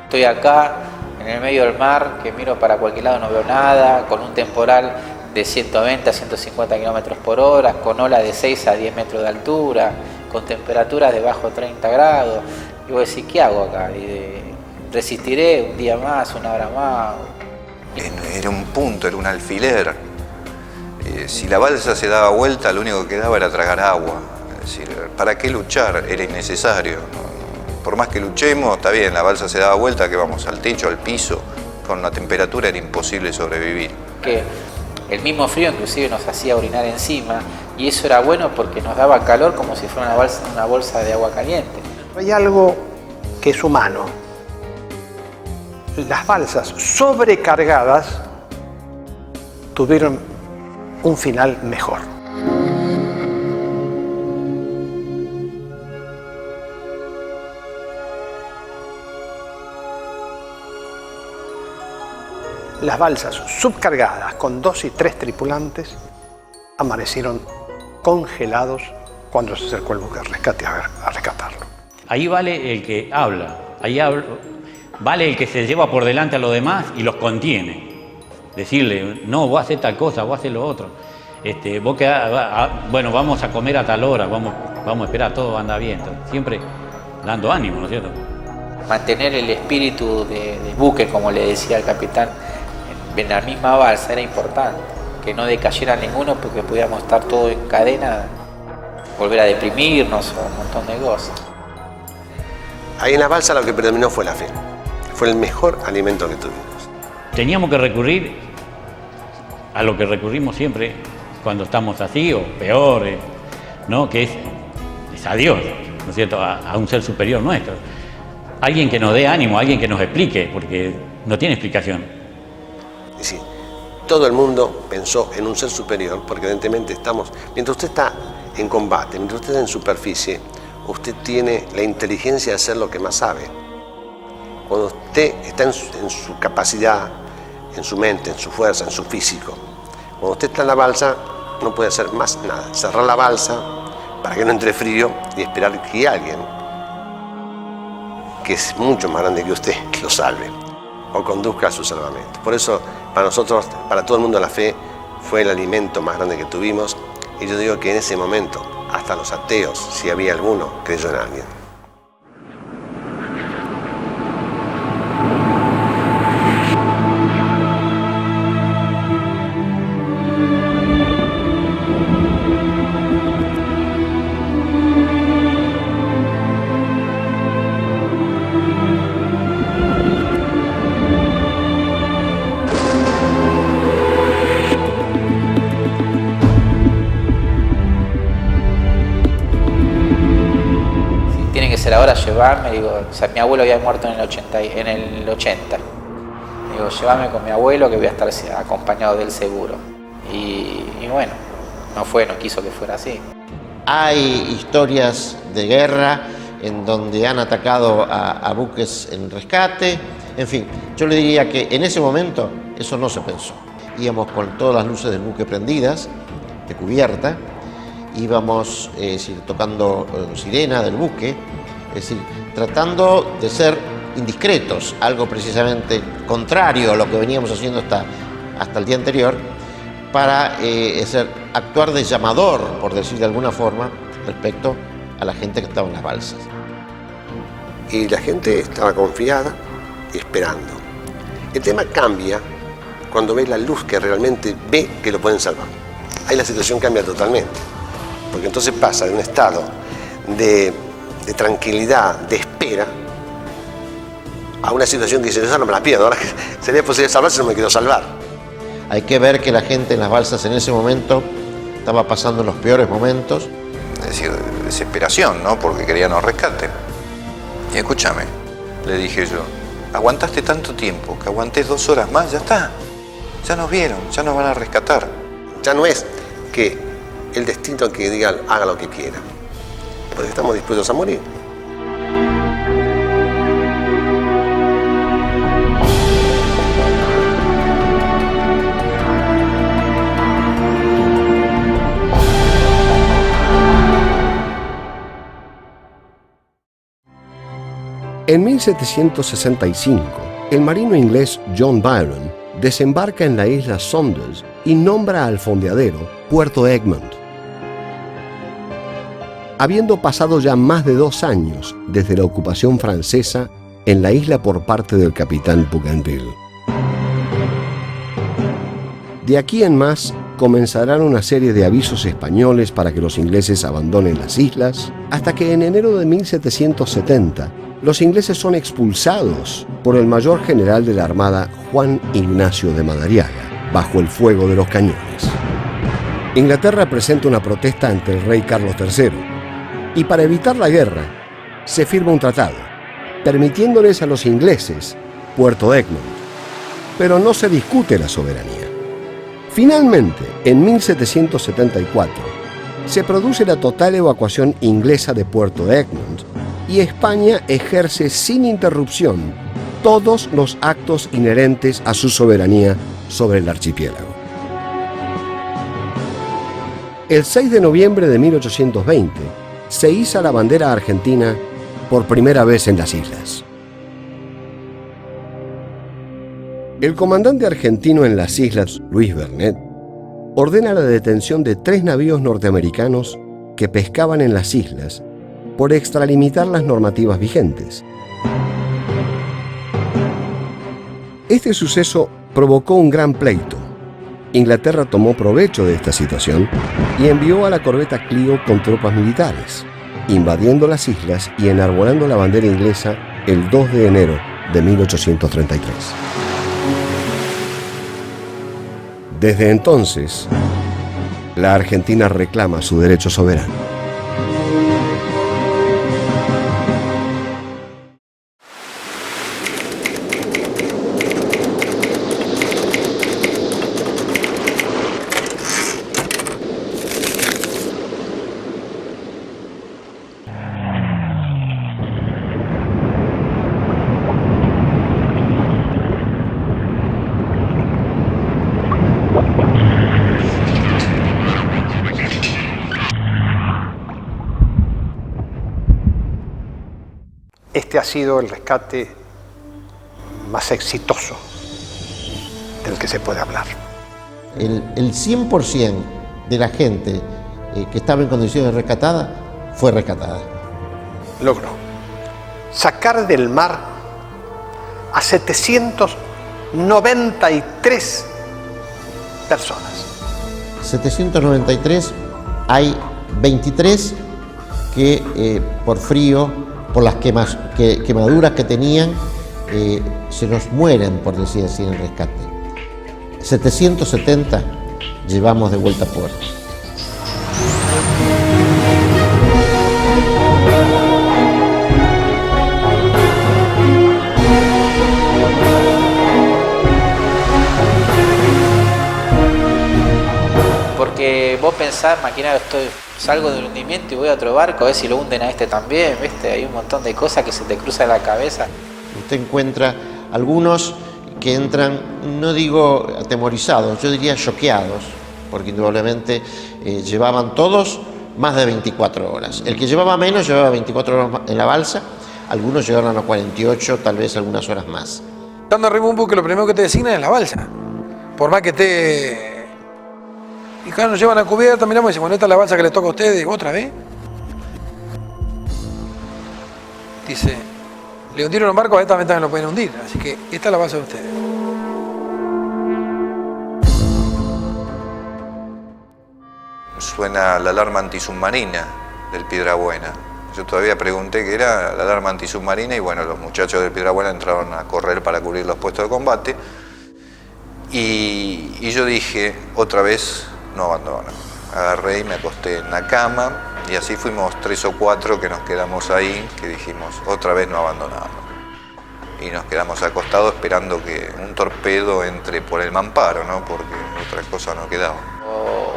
Estoy acá, en el medio del mar, que miro para cualquier lado, no veo nada, con un temporal de 120 a 150 kilómetros por hora, con ola de 6 a 10 metros de altura, con temperaturas de bajo 30 grados. Y vos decís, ¿qué hago acá? ¿Resistiré un día más, una hora más? Era un punto, era un alfiler. Si la balsa se daba vuelta, lo único que quedaba era tragar agua. Es decir, ¿para qué luchar? Era innecesario. Por más que luchemos, está bien, la balsa se daba vuelta, que vamos al techo, al piso. Con la temperatura era imposible sobrevivir. Que el mismo frío inclusive nos hacía orinar encima, y eso era bueno porque nos daba calor como si fuera una bolsa de agua caliente. Hay algo que es humano. Las balsas sobrecargadas tuvieron un final mejor. Las balsas subcargadas con 2 y 3 tripulantes amanecieron congelados cuando se acercó el buque de rescate a rescatarlo. Ahí vale el que habla, vale el que se lleva por delante a los demás y los contiene. Decirle, no, vos haces tal cosa, vos haces lo otro. Bueno, vamos a comer a tal hora, vamos a esperar, todo anda bien. Siempre dando ánimo, ¿no es cierto? Mantener el espíritu de buque, como le decía el capitán, en la misma balsa era importante. Que no decayera ninguno porque pudiéramos estar todos en cadena, volver a deprimirnos o un montón de cosas. Ahí en la balsa lo que predominó fue la fe. Fue el mejor alimento que tuvimos. Teníamos que recurrir a lo que recurrimos siempre cuando estamos así o peor, ¿no? Que es a Dios, ¿no es cierto? A un ser superior nuestro. Alguien que nos dé ánimo, alguien que nos explique, porque no tiene explicación. Y sí, todo el mundo pensó en un ser superior, porque evidentemente mientras usted está en combate, mientras usted está en superficie, usted tiene la inteligencia de hacer lo que más sabe. Cuando usted está en su capacidad, en su mente, en su fuerza, en su físico, cuando usted está en la balsa, no puede hacer más nada. Cerrar la balsa para que no entre frío y esperar que alguien, que es mucho más grande que usted, lo salve o conduzca a su salvamento. Por eso, para nosotros, para todo el mundo, la fe fue el alimento más grande que tuvimos. Y yo digo que en ese momento, hasta los ateos, si había alguno, creyó en alguien. Ahora llevarme, digo, o sea, mi abuelo había muerto en el 80. Digo, llévame con mi abuelo que voy a estar acompañado del seguro. Y bueno, no quiso que fuera así. Hay historias de guerra en donde han atacado a buques en rescate. En fin, yo le diría que en ese momento eso no se pensó. Íbamos con todas las luces del buque prendidas, de cubierta, íbamos tocando sirena del buque, es decir, tratando de ser indiscretos, algo precisamente contrario a lo que veníamos haciendo hasta el día anterior, para actuar de llamador, por decir de alguna forma, respecto a la gente que estaba en las balsas. Y la gente estaba confiada y esperando. El tema cambia cuando ve la luz que realmente ve que lo pueden salvar. Ahí la situación cambia totalmente, porque entonces pasa de un estado de tranquilidad, de espera, a una situación que dice, yo no me la pierdo, ahora que sería posible salvarse, no me quiero salvar. Hay que ver que la gente en las balsas en ese momento estaba pasando los peores momentos. Es decir, desesperación, ¿no? Porque querían un rescate. Y escúchame, le dije yo, aguantaste tanto tiempo, que aguantés 2 horas más, ya está. Ya nos vieron, ya nos van a rescatar. Ya no es que el destino que diga haga lo que quiera, porque estamos dispuestos a morir. En 1765, el marino inglés John Byron desembarca en la isla Saunders y nombra al fondeadero Puerto Egmont. Habiendo pasado ya más de 2 años desde la ocupación francesa en la isla por parte del capitán Bougainville. De aquí en más, comenzarán una serie de avisos españoles para que los ingleses abandonen las islas, hasta que en enero de 1770, los ingleses son expulsados por el mayor general de la Armada, Juan Ignacio de Madariaga, bajo el fuego de los cañones. Inglaterra presenta una protesta ante el rey Carlos III, y para evitar la guerra, se firma un tratado, permitiéndoles a los ingleses Puerto Egmont, pero no se discute la soberanía. Finalmente, en 1774, se produce la total evacuación inglesa de Puerto Egmont, y España ejerce sin interrupción todos los actos inherentes a su soberanía sobre el archipiélago. El 6 de noviembre de 1820 se iza la bandera argentina por primera vez en las islas. El comandante argentino en las islas, Luis Bernet, ordena la detención de 3 navíos norteamericanos que pescaban en las islas por extralimitar las normativas vigentes. Este suceso provocó un gran pleito. Inglaterra tomó provecho de esta situación y envió a la corbeta Clio con tropas militares, invadiendo las islas y enarbolando la bandera inglesa el 2 de enero de 1833. Desde entonces, la Argentina reclama su derecho soberano. Este ha sido el rescate más exitoso del que se puede hablar. El 100% de la gente que estaba en condiciones rescatada fue rescatada. Logró sacar del mar a 793 personas. 793, hay 23 que por frío, por las quemaduras que tenían, se nos mueren, por decir así, en el rescate. 770 llevamos de vuelta a puerto. Porque vos pensás pensar, maquinario, salgo del hundimiento y voy a otro barco, a ver si lo hunden a este también, ¿viste? Hay un montón de cosas que se te cruzan en la cabeza. Usted encuentra algunos que entran, no digo atemorizados, yo diría choqueados, porque indudablemente llevaban todos más de 24 horas. El que llevaba menos llevaba 24 horas en la balsa, algunos llegaron a 48, tal vez algunas horas más. Estando arriba de un buque, lo primero que te designan es la balsa. Por más que esté... Y claro, nos llevan a cubierta, miramos y dicen, bueno, esta es la balsa que le toca a ustedes. Digo, ¿otra vez? Dice, le hundieron un barco, a esta también lo pueden hundir. Así que esta es la balsa de ustedes. Suena la alarma antisubmarina del Piedrabuena. Yo todavía pregunté qué era la alarma antisubmarina y bueno, los muchachos del Piedrabuena entraron a correr para cubrir los puestos de combate. Y yo dije, otra vez no abandono. Agarré y me acosté en la cama y así fuimos 3 o 4 que nos quedamos ahí, que dijimos, otra vez no abandonamos. Y nos quedamos acostados esperando que un torpedo entre por el mamparo, ¿no? Porque otra cosa no quedaba.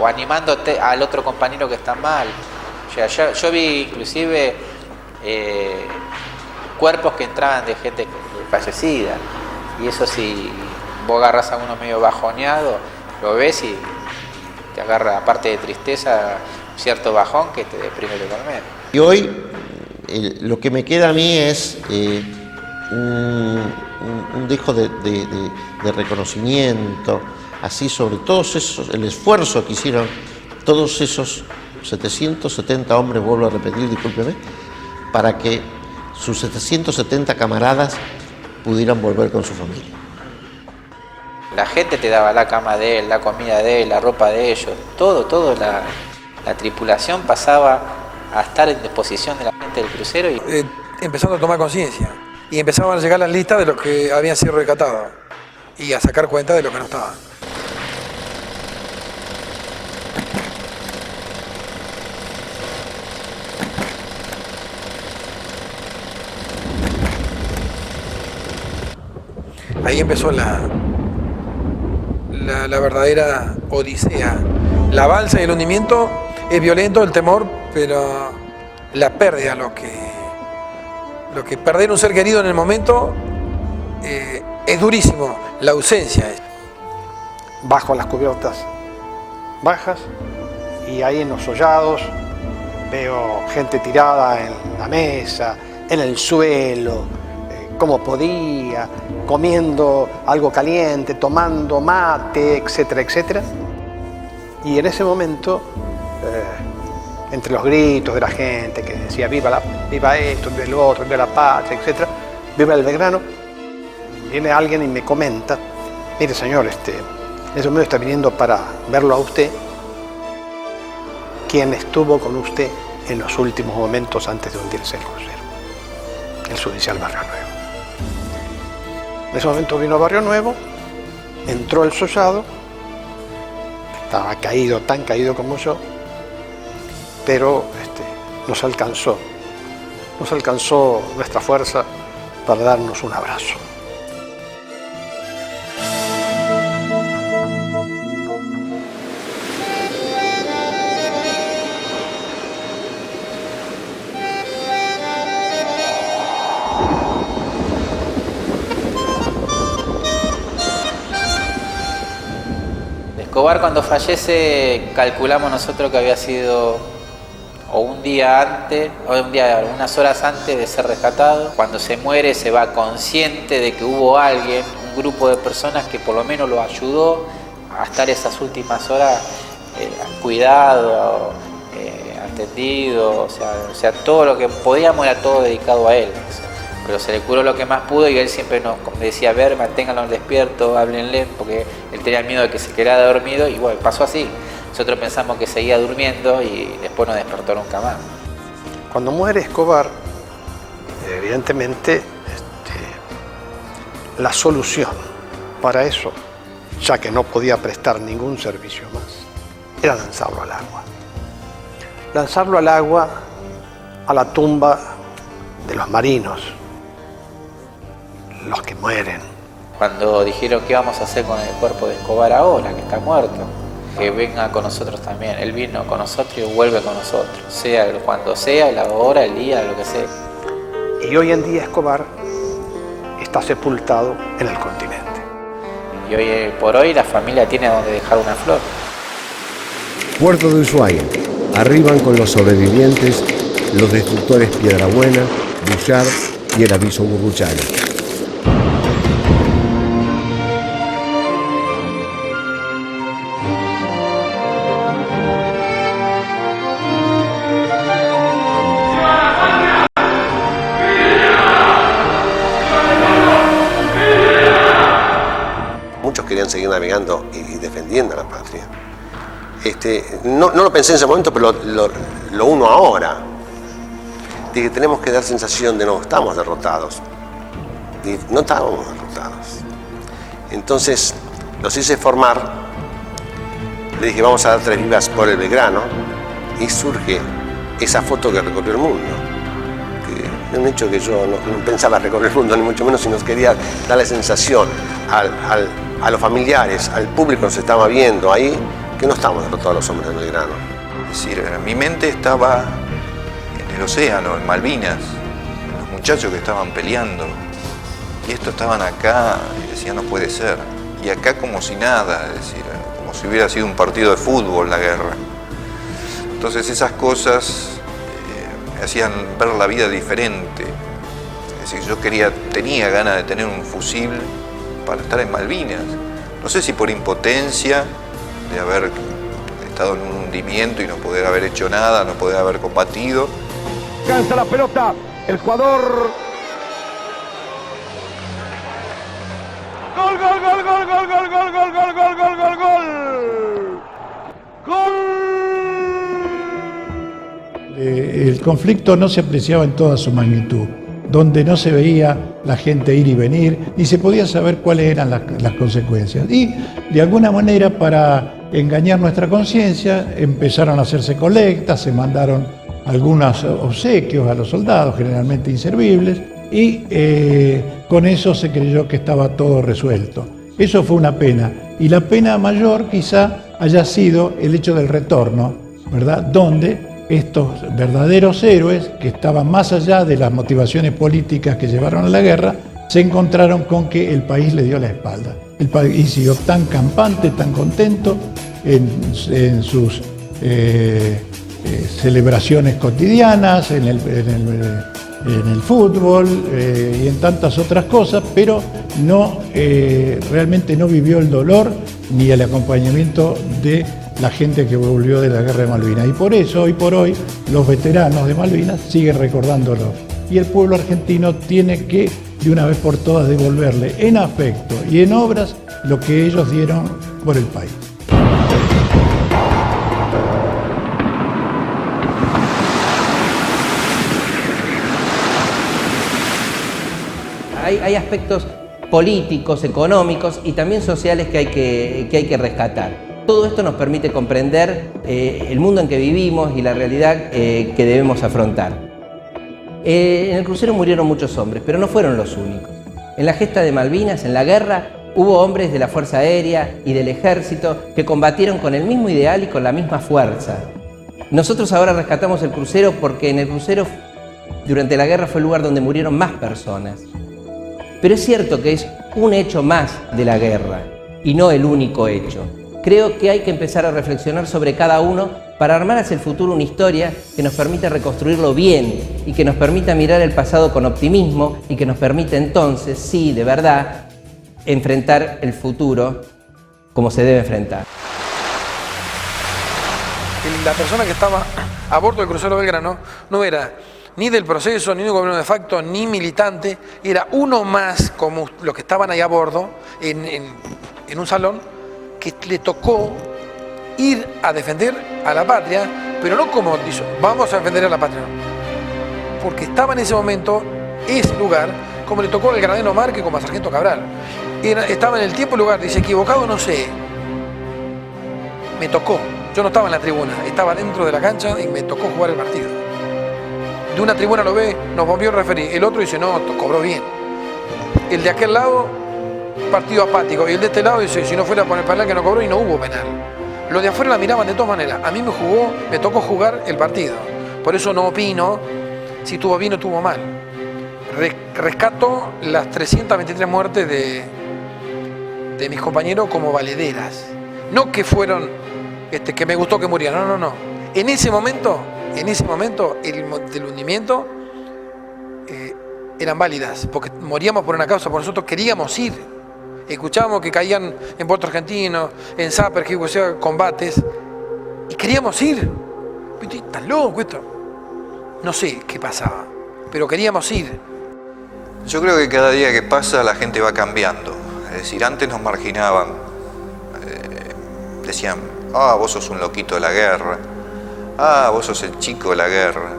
O animándote al otro compañero que está mal. O sea, yo vi inclusive cuerpos que entraban de gente fallecida. Y eso si vos agarrás a uno medio bajoneado, lo ves y te agarra, aparte de tristeza, cierto bajón que te deprime de por medio. Y hoy lo que me queda a mí es un dejo de reconocimiento, así sobre todos esos, el esfuerzo que hicieron todos esos 770 hombres, vuelvo a repetir, discúlpeme, para que sus 770 camaradas pudieran volver con su familia. La gente te daba la cama de él, la comida de él, la ropa de ellos, todo, la tripulación pasaba a estar en disposición de la gente del crucero. Y empezando a tomar conciencia y empezaban a llegar las listas de los que habían sido rescatados y a sacar cuenta de los que no estaban. Ahí empezó la verdadera odisea. La balsa y el hundimiento es violento, el temor, pero la pérdida, lo que perder un ser querido en el momento es durísimo, la ausencia. Bajo las cubiertas bajas y ahí en los hollados veo gente tirada en la mesa, en el suelo, como podía, comiendo algo caliente, tomando mate, etcétera, etcétera. Y en ese momento, entre los gritos de la gente que decía viva esto, viva lo otro, viva la patria, etcétera, viva el Belgrano, viene alguien y me comenta, mire señor, en ese momento está viniendo para verlo a usted, quien estuvo con usted en los últimos momentos antes de hundirse el crucero, el subicial Barrio Nuevo. En ese momento vino a Barrio Nuevo, entró el sollado, estaba caído, tan caído como yo, pero nos alcanzó nuestra fuerza para darnos un abrazo. Escobar, cuando fallece, calculamos nosotros que había sido o un día antes, o unas horas antes de ser rescatado. Cuando se muere se va consciente de que hubo alguien, un grupo de personas que por lo menos lo ayudó a estar esas últimas horas cuidado, atendido, o sea, todo lo que podíamos era todo dedicado a él. Pero se le curó lo que más pudo y él siempre nos decía, a ver, manténganlo despierto, háblenle, porque él tenía miedo de que se quedara dormido y bueno, pasó así. Nosotros pensamos que seguía durmiendo y después no despertó nunca más. Cuando muere Escobar, evidentemente la solución para eso, ya que no podía prestar ningún servicio más, era lanzarlo al agua. Lanzarlo al agua, a la tumba de los marinos, los que mueren. Cuando dijeron qué vamos a hacer con el cuerpo de Escobar ahora, que está muerto, que venga con nosotros también. Él vino con nosotros y vuelve con nosotros, sea cuando sea, la hora, el día, lo que sea. Y hoy en día Escobar está sepultado en el continente. Y hoy por hoy la familia tiene donde dejar una flor. Puerto de Ushuaia. Arriban con los sobrevivientes los destructores Piedrabuena, Bullard y el aviso Burruchaga. Muchos querían seguir navegando y defendiendo a la patria. No lo pensé en ese momento, pero lo uno ahora. De que tenemos que dar sensación de no estamos derrotados. Y no estábamos derrotados. Entonces los hice formar. Le dije, vamos a dar 3 vivas por el Belgrano. Y surge esa foto que recorrió el mundo. Que es un hecho que yo no pensaba recorrer el mundo, ni mucho menos, sino quería darle sensación a los familiares, al público que nos estaba viendo ahí, que no estamos derrotados los hombres del Belgrano. Es decir, mi mente estaba en el océano, en Malvinas, los muchachos que estaban peleando, y estos estaban acá y decían, no puede ser. Y acá como si nada, es decir, como si hubiera sido un partido de fútbol la guerra. Entonces esas cosas me hacían ver la vida diferente. Es decir, yo tenía ganas de tener un fusil para estar en Malvinas. No sé si por impotencia de haber estado en un hundimiento y no poder haber hecho nada, no poder haber combatido. Cansa la pelota, el jugador. Gol, gol, gol, gol, gol, gol, gol, gol, gol, gol, gol, gol, gol. Gol. El conflicto no se apreciaba en toda su magnitud, donde no se veía la gente ir y venir, ni se podía saber cuáles eran las consecuencias. Y de alguna manera, para engañar nuestra conciencia, empezaron a hacerse colectas, se mandaron algunos obsequios a los soldados, generalmente inservibles, y con eso se creyó que estaba todo resuelto. Eso fue una pena, y la pena mayor quizá haya sido el hecho del retorno, ¿verdad? Donde estos verdaderos héroes, que estaban más allá de las motivaciones políticas que llevaron a la guerra, se encontraron con que el país le dio la espalda. El país siguió tan campante, tan contento en sus celebraciones cotidianas, en el fútbol y en tantas otras cosas, pero realmente no vivió el dolor ni el acompañamiento de la gente que volvió de la guerra de Malvinas. Y por eso, hoy por hoy, los veteranos de Malvinas siguen recordándolo. Y el pueblo argentino tiene que, de una vez por todas, devolverle en afecto y en obras lo que ellos dieron por el país. Hay aspectos políticos, económicos y también sociales que hay que rescatar. Todo esto nos permite comprender el mundo en que vivimos y la realidad que debemos afrontar. En el crucero murieron muchos hombres, pero no fueron los únicos. En la gesta de Malvinas, en la guerra, hubo hombres de la Fuerza Aérea y del Ejército que combatieron con el mismo ideal y con la misma fuerza. Nosotros ahora rescatamos el crucero porque en el crucero, durante la guerra, fue el lugar donde murieron más personas. Pero es cierto que es un hecho más de la guerra y no el único hecho. Creo que hay que empezar a reflexionar sobre cada uno para armar hacia el futuro una historia que nos permita reconstruirlo bien y que nos permita mirar el pasado con optimismo y que nos permita entonces, sí, de verdad, enfrentar el futuro como se debe enfrentar. La persona que estaba a bordo del crucero Belgrano no era ni del proceso, ni de un gobierno de facto, ni militante, era uno más como los que estaban ahí a bordo en un salón que le tocó ir a defender a la patria, pero no como dice, vamos a defender a la patria, no. Porque estaba en ese momento, ese lugar, como le tocó al granadero Márquez como a Sargento Cabral. Estaba en el tiempo y lugar, dice, equivocado no sé, me tocó. Yo no estaba en la tribuna, estaba dentro de la cancha y me tocó jugar el partido. De una tribuna lo ve, nos volvió a referir, el otro dice, no, cobró bien. El de aquel lado, partido apático, y el de este lado dice, si no fuera por el penal que no cobró y no hubo penal. Los de afuera la miraban de todas maneras. A mí me tocó jugar el partido. Por eso no opino si estuvo bien o estuvo mal. Rescato las 323 muertes de mis compañeros como valederas. No que fueron, que me gustó que murieran, no. En ese momento, del hundimiento, eran válidas, porque moríamos por una causa, porque nosotros queríamos ir. Escuchábamos que caían en Puerto Argentino, en Zapper, que hubo combates, y queríamos ir. ¿Estás loco esto? No sé qué pasaba, pero queríamos ir. Yo creo que cada día que pasa la gente va cambiando. Es decir, antes nos marginaban, decían, vos sos un loquito de la guerra, vos sos el chico de la guerra.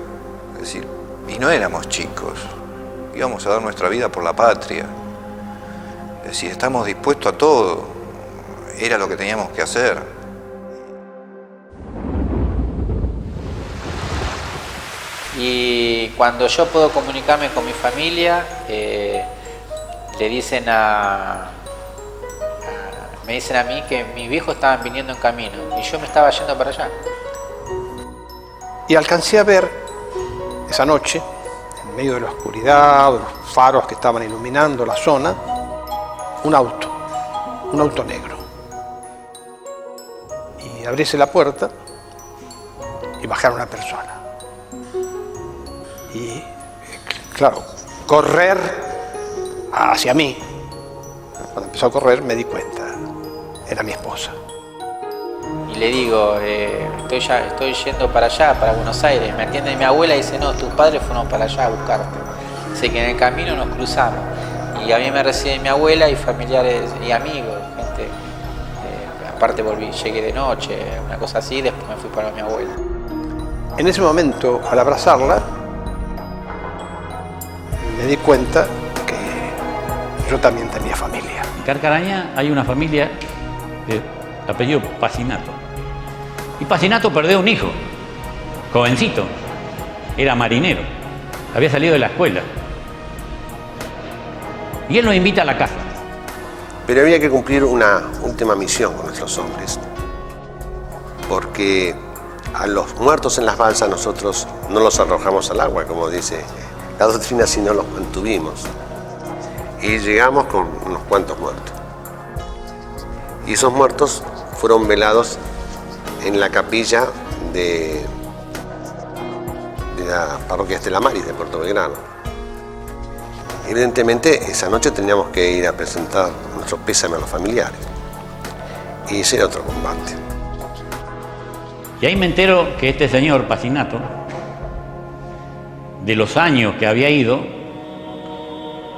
Es decir, y no éramos chicos, íbamos a dar nuestra vida por la patria. Es decir, estamos dispuestos a todo, era lo que teníamos que hacer. Y cuando yo puedo comunicarme con mi familia, le dicen me dicen a mí que mis viejos estaban viniendo en camino y yo me estaba yendo para allá. Y alcancé a ver esa noche, en medio de la oscuridad, de los faros que estaban iluminando la zona, un auto negro. Y abrirse la puerta y bajar una persona. Y, claro, correr hacia mí. Cuando empezó a correr me di cuenta, era mi esposa. Y le digo, estoy yendo para allá, para Buenos Aires. Me atiende mi abuela y dice, no, tus padres fueron para allá a buscarte. Dice que en el camino nos cruzamos. Y a mí me recibe mi abuela y familiares y amigos, gente. Aparte llegué de noche, una cosa así, después me fui para mi abuela. En ese momento, al abrazarla, me di cuenta que yo también tenía familia. En Carcarañá hay una familia de apellido Pacinato. Y Pacinato perdió un hijo, jovencito, era marinero, había salido de la escuela. Y él nos invita a la casa. Pero había que cumplir una última misión con nuestros hombres, porque a los muertos en las balsas nosotros no los arrojamos al agua, como dice la doctrina, sino los mantuvimos. Y llegamos con unos cuantos muertos. Y esos muertos fueron velados en la capilla de la parroquia Estela Maris de Puerto Belgrano. Evidentemente, esa noche teníamos que ir a presentar nuestro pésame a los familiares. Y ese era otro combate. Y ahí me entero que este señor Pacinato, de los años que había ido,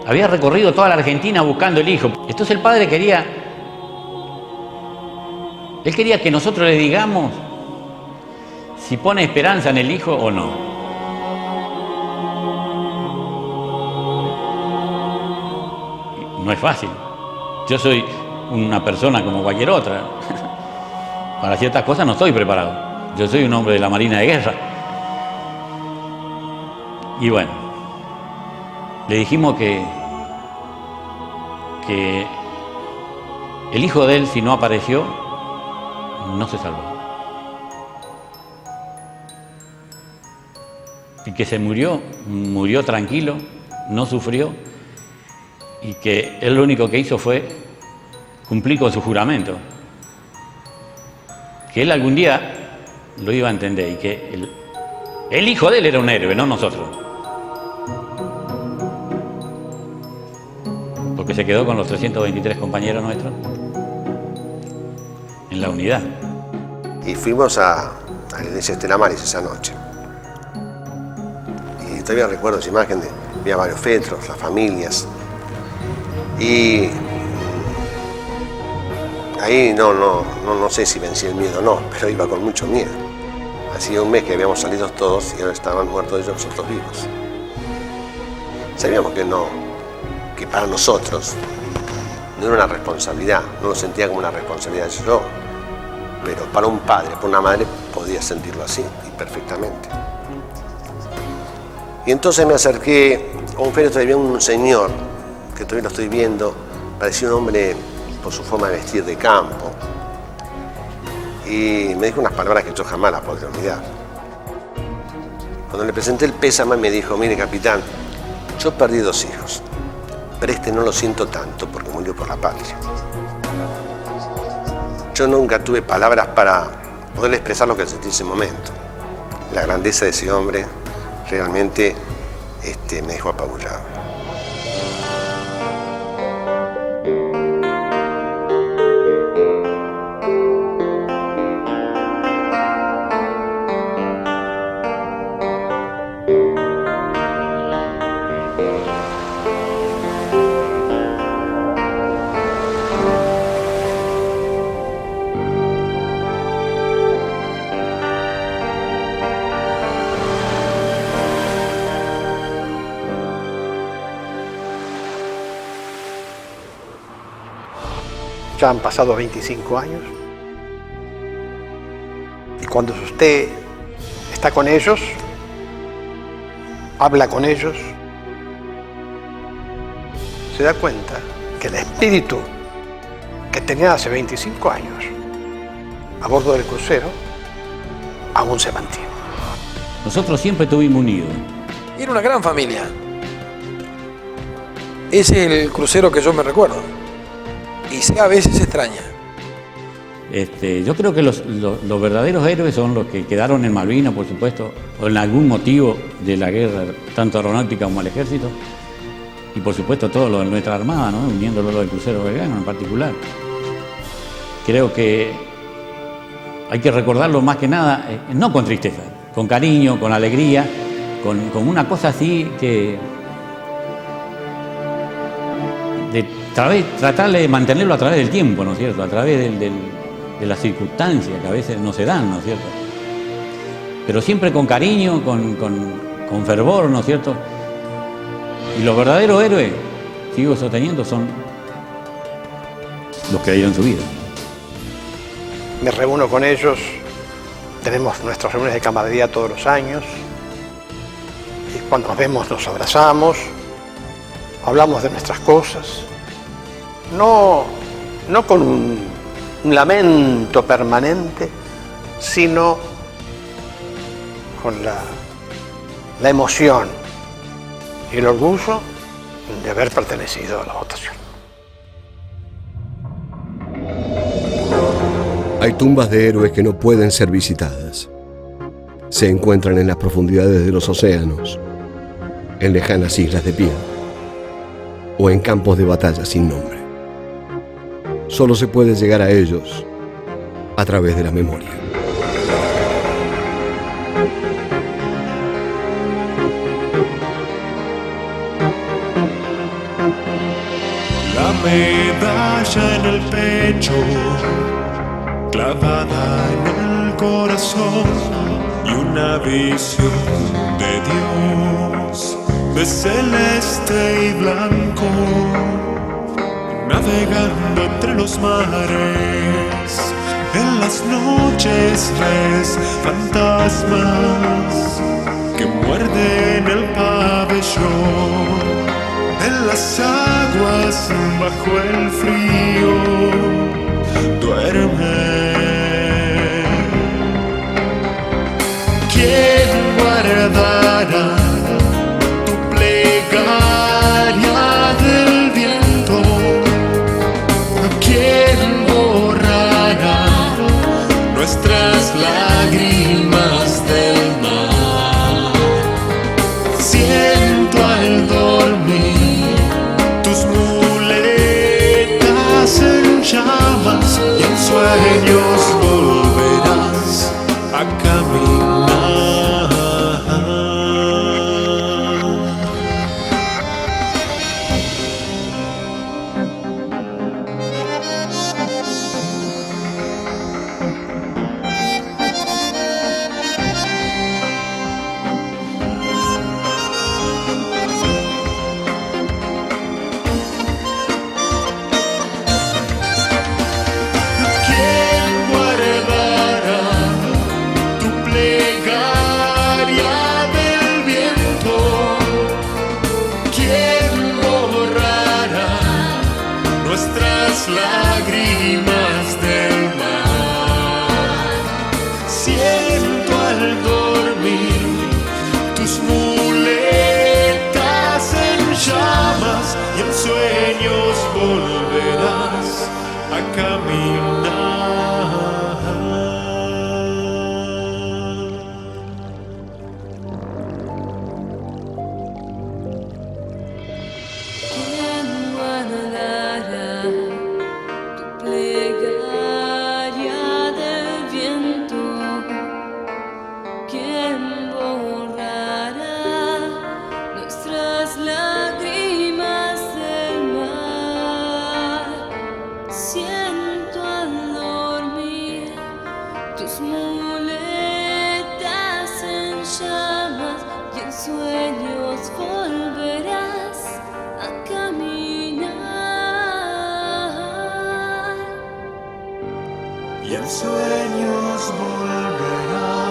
había recorrido toda la Argentina buscando el hijo. Entonces el padre quería que nosotros le digamos si pone esperanza en el hijo o no. No es fácil. Yo soy una persona como cualquier otra. Para ciertas cosas no estoy preparado. Yo soy un hombre de la Marina de Guerra. Y bueno, le dijimos que el hijo de él, si no apareció, no se salvó. Y que se murió tranquilo, no sufrió, y que él lo único que hizo fue cumplir con su juramento. Que él algún día lo iba a entender y que el hijo de él era un héroe, no nosotros. Porque se quedó con los 323 compañeros nuestros en la unidad. Y fuimos a la iglesia Estela Maris esa noche. Y todavía recuerdo esa imagen había varios fetros, las familias. Y ahí no sé si vencí el miedo o no, pero iba con mucho miedo. Hacía un mes que habíamos salido todos y ahora estaban muertos ellos, nosotros vivos. Sabíamos que para nosotros no era una responsabilidad, no lo sentía como una responsabilidad yo, pero para un padre, para una madre, podía sentirlo así, y perfectamente. Y entonces me acerqué a un féretro y había un señor, que todavía lo estoy viendo, parecía un hombre por su forma de vestir de campo. y me dijo unas palabras que yo jamás las podré olvidar. Cuando le presenté el pésame me dijo, mire capitán, yo perdí 2 hijos, pero este no lo siento tanto porque murió por la patria. Yo nunca tuve palabras para poder expresar lo que sentí en ese momento. La grandeza de ese hombre realmente me dejó apabullado. Ya han pasado 25 años y cuando usted está con ellos, habla con ellos, se da cuenta que el espíritu que tenía hace 25 años a bordo del crucero aún se mantiene. Nosotros siempre estuvimos unidos. Era una gran familia. Ese es el crucero que yo me recuerdo. Y a veces se extraña. Yo creo que los verdaderos héroes son los que quedaron en Malvinas, por supuesto, o en algún motivo de la guerra, tanto aeronáutica como al ejército, y por supuesto todo lo de nuestra armada, ¿no? Uniéndolo lo del crucero Belgrano en particular. Creo que hay que recordarlo más que nada, no con tristeza, con cariño, con alegría, con una cosa así que... tratar de mantenerlo a través del tiempo, ¿no es cierto? A través de las circunstancias que a veces no se dan, ¿no es cierto? Pero siempre con cariño, con fervor, ¿no es cierto? Y los verdaderos héroes, sigo sosteniendo, son los que dieron su vida. Me reúno con ellos, tenemos nuestras reuniones de camaradería todos los años, y cuando nos vemos nos abrazamos, hablamos de nuestras cosas, no con un lamento permanente, sino con la emoción y el orgullo de haber pertenecido a la votación. Hay tumbas de héroes que no pueden ser visitadas. Se encuentran en las profundidades de los océanos, en lejanas islas de piedra o en campos de batalla sin nombre. Solo se puede llegar a ellos a través de la memoria. La medalla en el pecho, clavada en el corazón, y una visión de Dios, de celeste y blanco, navegando entre los mares. En las noches ves fantasmas que muerden el pabellón. En las aguas bajo el frío duerme. ¿Quién guardará tu plegaria del viento? ¿Quién borrará nuestras lágrimas del mar? Siento al dormir tus muletas en llamas y en sueños volverás a caminar. Lágrimas del mar. caminar. ¿Quién guardará tu plegaria del viento? ¿Quién borrará nuestras lágrimas del mar? Siento al dormir tus muletas en llamas y en sueños volverás a caminar. Y en sueños volverás